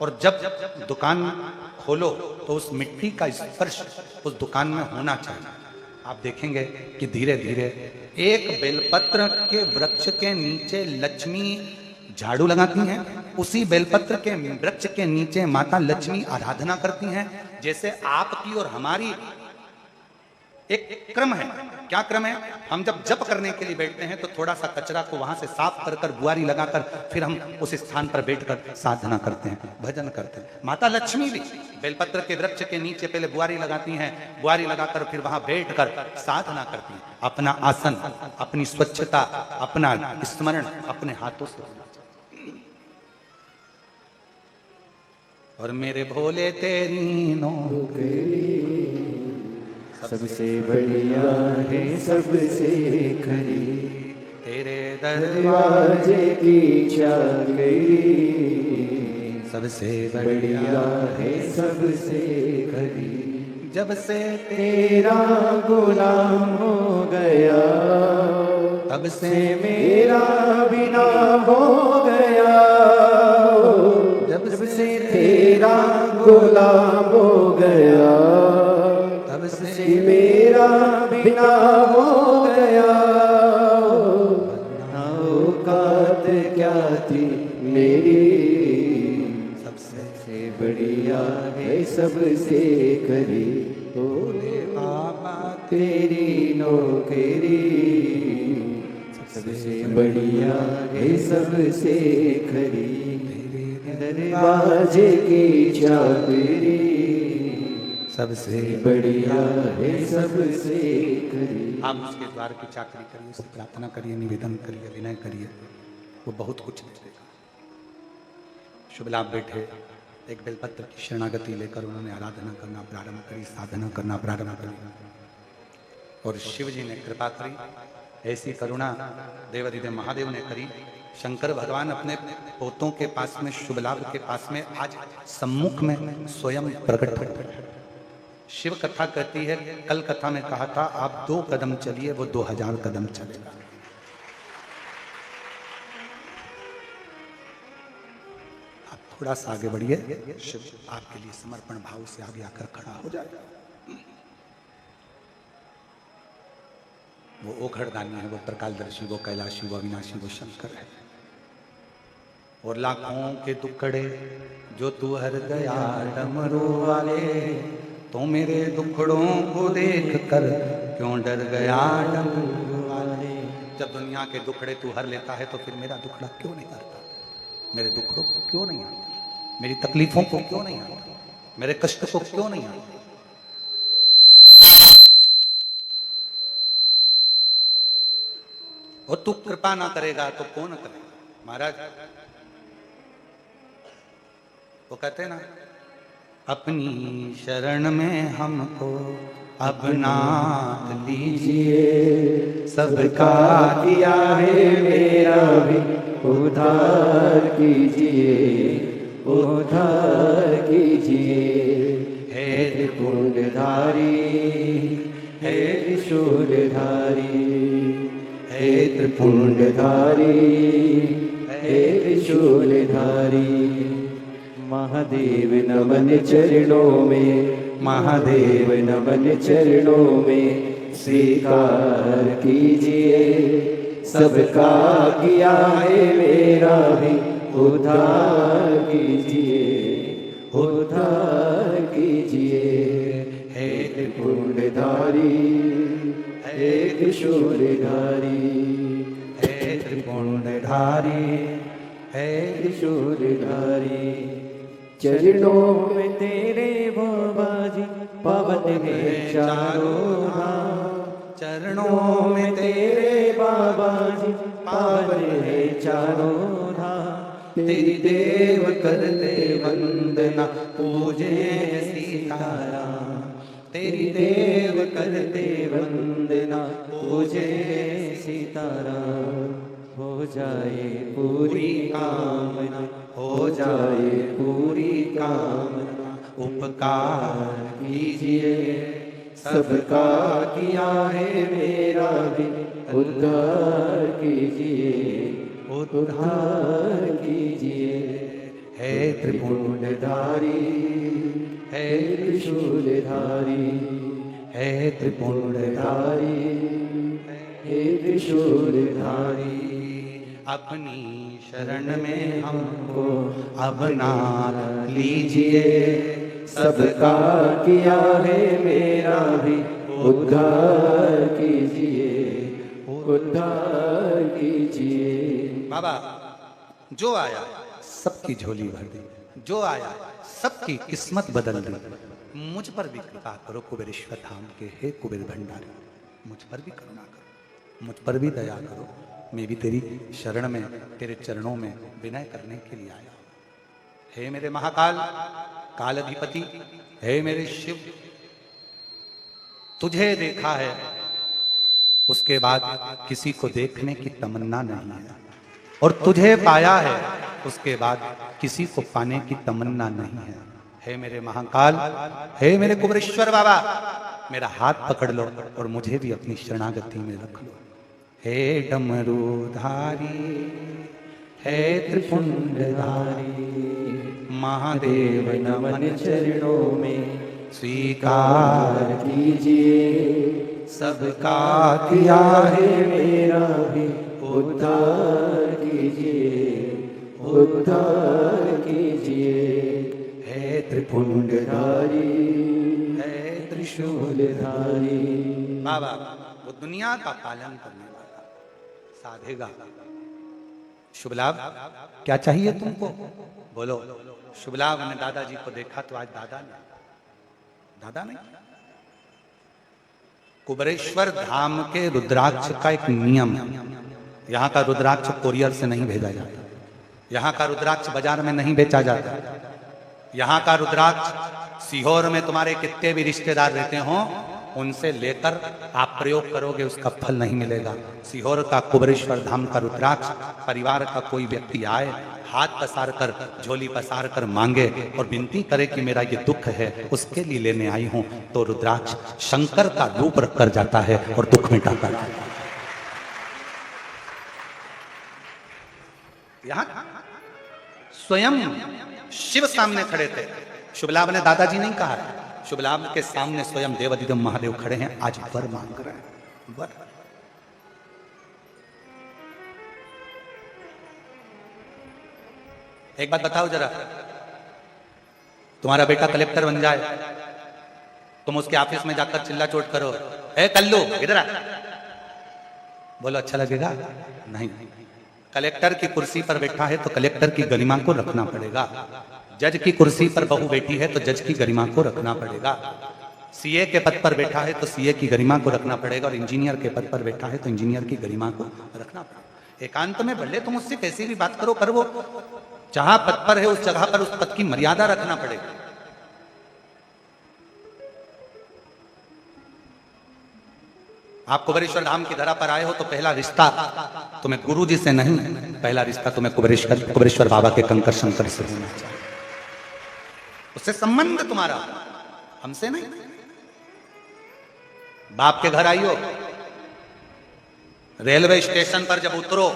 और जब दुकान खोलो तो उस मिट्टी का स्पर्श उस दुकान में होना चाहिए। आप देखेंगे कि धीरे धीरे एक बेलपत्र के वृक्ष के नीचे लक्ष्मी झाड़ू लगाती हैं उसी बेलपत्र के वृक्ष के नीचे माता लक्ष्मी आराधना करती हैं। जैसे आपकी और हमारी एक क्रम है। क्या क्रम है? हम जब जप करने के लिए बैठते हैं तो थोड़ा सा कचरा को वहां से साफ कर बुआरी लगाकर फिर हम उस स्थान पर बैठकर साधना करते हैं, भजन करते हैं। माता लक्ष्मी भी बेलपत्र के वृक्ष के नीचे पहले बुआरी लगाती हैं, बुआरी लगाकर फिर वहां बैठकर साधना करती हैं। अपना आसन, अपनी स्वच्छता, अपना स्मरण अपने हाथों से। और मेरे भोले तेरी नौकरी सबसे बढ़िया है सबसे खरी, तेरे दरवाजे की चाकरी सबसे बढ़िया है सबसे खरी। जब से तेरा गुलाम हो गया तब से मेरा बिना हो गया, जब से तेरा गुलाम हो गया तब से मेरा बिना हो गया। औकात क्या थी मेरी, सबसे बढ़िया है सबसे खरी, भोले बाबा तेरी नौकरी सबसे बढ़िया है सबसे खरी, दरवाजे की चाकरी सबसे बढ़िया है सबसे खरी। आप उसके द्वार की चाकरी करिए, उससे प्रार्थना करिए, निवेदन करिए, विनय करिए, वो बहुत कुछ दे देगा। शुभ लाभ बैठे एक बेलपत्र की शरणागति लेकर उन्होंने आराधना करना प्रारंभ करी, साधना करना प्रारंभ करी और शिव जी ने कृपा करी। ऐसी करुणा देवाधिदेव महादेव ने करी। शंकर भगवान अपने पोतों के पास में, शुभ लाभ के पास में आज सम्मुख में स्वयं प्रकट हो। शिव कथा कहती है, कल कथा में कहा था आप 2 कदम चलिए वो 2000 कदम चलेगा। आप थोड़ा सा आगे बढ़िए, शिव आपके लिए समर्पण भाव से आगे आकर खड़ा हो जाएगा। वो ओखड़दानी है, वो प्रकालदर्शी, वो कैलाशी, वो अविनाशी, वो शंकर है। और लाखों के दुखड़े जो तू हर गया डमरू वाले, तो मेरे दुखड़ों को देख कर क्यों डर गया डमरू वाले। जब दुनिया के दुखड़े तू हर लेता है तो फिर मेरा दुखड़ा क्यों नहीं हरता? मेरे दुखड़ों को क्यों नहीं आता? मेरी तकलीफों को क्यों नहीं आता? मेरे कष्ट को क्यों नहीं आता? और तू कृपा ना करेगा तो कौन करेगा? महाराज वो कहते हैं ना, अपनी शरण में हमको अब नाथ लीजिए, सबका किया है मेरा भी उद्धार कीजिए, उद्धार कीजिए। हे त्रिपुंडधारी, हे त्रिशूलधारी, हे त्रिपुंडधारी, हे त्रिशूलधारी। महादेव नमन चरणों में, महादेव नमन चरणों में स्वीकार कीजिए, सबका किया है मेरा भी उद्धार कीजिए, उद्धार कीजिए। हे त्रिपुंडधारी, हे त्रिशूलधारी, हे त्रिपुंडधारी, हे त्रिशूलधारी। चरणों में तेरे बाबा जी पावन है चारों धाम, चरणों में तेरे बाबा जी पावन है चारों धाम। तेरी देव करते वंदना पूजे सीताराम, तेरी देव करते वंदना पूजे सीताराम। हो जाए पूरी कामना, हो जाए पूरी कामना, उपकार कीजिए, सबका किया है मेरा भी उद्धार कीजिए, उद्धार कीजिए। हे त्रिपुंडधारी, हे त्रिशूलधारी, हे त्रिपुंडधारी, हे त्रिशूलधारी। अपनी शरण में हमको अपना लीजिए। सबका किया है मेरा भी उद्धार कीजिए, उद्धार कीजिए। बाबा जो आया सबकी झोली भर दी, जो आया सबकी किस्मत बदल दी। मुझ पर भी कृपा करो कुबेरेश्वर धाम के हे कुबेर भंडारी, मुझ पर भी करुणा करो, मुझ पर भी दया करो। मैं भी तेरी शरण में, तेरे चरणों में विनय करने के लिए आया हूं। हे मेरे महाकाल काल अधिपति, हे मेरे शिव, तुझे देखा है उसके बाद किसी को देखने की तमन्ना नहीं है, और तुझे पाया है उसके बाद किसी को पाने की तमन्ना नहीं है। हे मेरे महाकाल, हे मेरे कुबेरेश्वर बाबा, मेरा हाथ पकड़ लो और मुझे भी अपनी शरणागति में रख लो। हे डमरूधारी, हे त्रिपुंडधारी, महादेव नमन चरणों में स्वीकार कीजिए। सबका किया है मेरा भी उद्धार कीजिए, उद्धार कीजिए। हे त्रिपुंडधारी, हे त्रिशूलधारी। बाबा वो दुनिया का पालन करने वाला साधेगा। शुभ लाभ क्या चाहिए तुमको? बोलो। शुभ लाभ ने दादाजी को देखा तो आज दादा नहीं, कुबेरेश्वर धाम के रुद्राक्ष का एक नियम है। यहाँ का रुद्राक्ष कोरियर से नहीं भेजा जाता, यहाँ का रुद्राक्ष बाजार में नहीं बेचा जाता। यहाँ का रुद्राक्ष सीहोर में तुम्हारे कितने भी रिश्तेदार रहते हो उनसे लेकर आप प्रयोग करोगे, उसका फल नहीं मिलेगा। सीहोर का कुबेरेश्वर धाम का रुद्राक्ष परिवार का कोई व्यक्ति आए, हाथ पसार कर, झोली पसार कर मांगे और विनती करे कि मेरा ये दुख है, उसके लिए लेने आई हूं, तो रुद्राक्ष शंकर का रूप रख कर जाता है और दुख मिटाता है। यहां स्वयं शिव सामने खड़े थे। शुभ लाभ ने दादाजी नहीं कहा, शुभ लाभ के सामने स्वयं देवाधिदेव महादेव खड़े हैं, आज वर मांग रहे हैं। वर एक बात बताओ जरा, तुम्हारा बेटा कलेक्टर बन जाए, तुम उसके ऑफिस में जाकर चिल्ला चोट करो, ए कल्लू इधर आ, बोलो अच्छा लगेगा? नहीं। कलेक्टर की कुर्सी पर बैठा है तो कलेक्टर की गरिमा को रखना पड़ेगा। जज की कुर्सी पर बहू बैठी है तो जज की गरिमा को रखना पड़ेगा। सीए के पद पर बैठा है तो सीए की गरिमा को रखना पड़ेगा, और इंजीनियर के पद पर बैठा है तो इंजीनियर की गरिमा को रखना पड़ेगा। एकांत में भले तुम उससे कैसी भी बात करो, पर वो जहां पद पर है उस जगह पर उस पद की मर्यादा रखना पड़ेगा। आप कुबेरेश्वर धाम की धरा पर आए हो तो पहला रिश्ता तुम्हें गुरु जी से नहीं, पहला रिश्ता तुम्हें कुबेरेश्वर बाबा के कंकर शंकर से होना चाहिए। उससे संबंध तुम्हारा, हमसे नहीं। बाप के घर आइयो, रेलवे स्टेशन पर जब उतरो,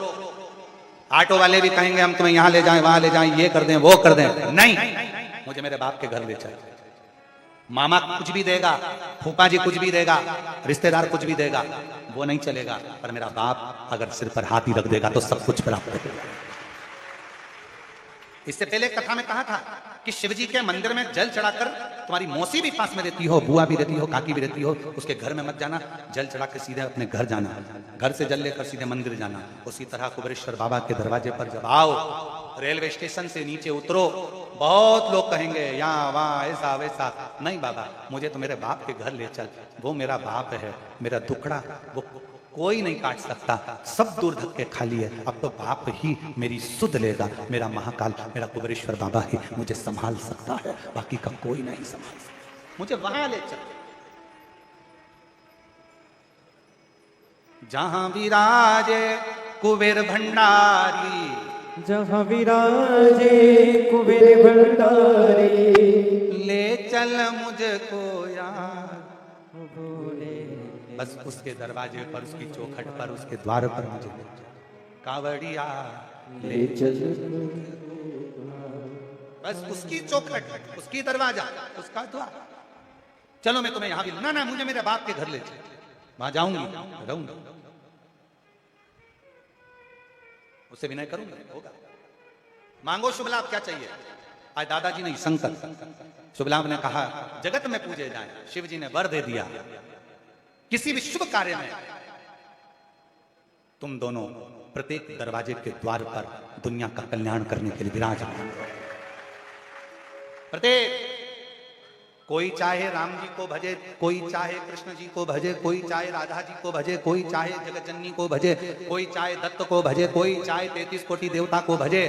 ऑटो वाले भी कहेंगे हम तुम्हें यहां ले जाएं, वहां ले जाएं, ये कर दें, वो कर दें। नहीं, मुझे मेरे बाप के घर ले चल। मामा कुछ भी देगा, फूफा जी कुछ भी देगा, रिश्तेदार कुछ भी देगा, वो नहीं चलेगा, पर मेरा बाप अगर सिर पर हाथ ही रख देगा तो सब कुछ प्राप्त होगा। इससे पहले कथा में कहा था कि शिवजी के मंदिर में जल चढ़ाकर, तुम्हारी मौसी भी पास में रहती हो, बुआ भी रहती हो, काकी भी रहती हो, उसके घर में मत जाना, जल चढ़ाकर सीधे अपने घर जाना, घर से जल लेकर सीधे मंदिर जाना। उसी तरह कुबेरेश्वर बाबा के दरवाजे पर जब आओ, रेलवे स्टेशन से नीचे उतरो, बहुत लोग कहेंगे यहाँ वहाँ ऐसा वैसा। नहीं बाबा, मुझे तो मेरे बाप के घर ले चल, वो मेरा बाप है, मेरा दुखड़ा वो कोई नहीं काट सकता, सब दूर धक्के खाली है। अब तो बाप ही मेरी सुध लेगा, मेरा महाकाल, मेरा कुबेरेश्वर बाबा ही मुझे संभाल सकता है, बाकी का कोई नहीं संभाल सकता। मुझे वहां ले चल जहां विराजे कुबेर भंडारी, जहाँ विराजे कुबेर भंडारी, ले चल मुझको यार। बस उसके दरवाजे पर, उसकी चौखट पर, उसके द्वार पर मुझे ले चल, कांवड़िया ले चल। बस उसकी चौखट, उसकी दरवाजा, उसका द्वार। चलो मैं तुम्हें यहां भी, ना मुझे मेरे बाप के घर ले चल, वहां जाऊंगी, रहूंगा। उससे विनय करूंगा, होगा। मांगो शुभ लाभ, क्या चाहिए? आज दादाजी ने शंकर शुभ लाभ ने कहा जगत में पूजे जाए, शिव जी ने वर दे दिया, किसी भी शुभ कार्य में तुम दोनों प्रत्येक दरवाजे के द्वार पर दुनिया का कल्याण करने के लिए विराजमान। प्रत्येक, कोई चाहे राम जी को भजे, कोई चाहे कृष्ण जी को भजे, कोई चाहे राधा जी को भजे, कोई चाहे जगतजननी को भजे, कोई चाहे दत्त को भजे, कोई चाहे 33 कोटि देवता को भजे,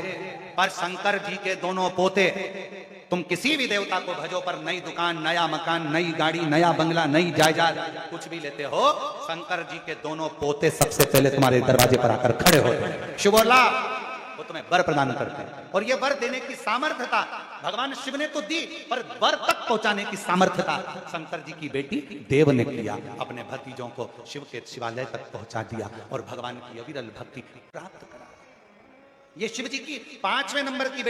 पर शंकर जी के दोनों पोते, तुम किसी भी देवता को भजो पर नई दुकान, नया मकान, नई गाड़ी, नया बंगला, नई जायदाद, कुछ भी लेते हो, शंकर जी के दोनों पोते सबसे पहले तुम्हारे दरवाजे पर आकर खड़े होते हैं। शुभ और लाभ, वो तुम्हें वर प्रदान करते हैं। और ये वर देने की सामर्थ्यता भगवान शिव ने तो दी, पर वर तक पहुंचाने की सामर्थ्यता शंकर जी की बेटी देव ने किया। अपने भतीजों को शिव के शिवालय तक पहुंचा दिया और भगवान की अविरल भक्ति प्राप्त करा। ये शिव जी की 5वें नंबर की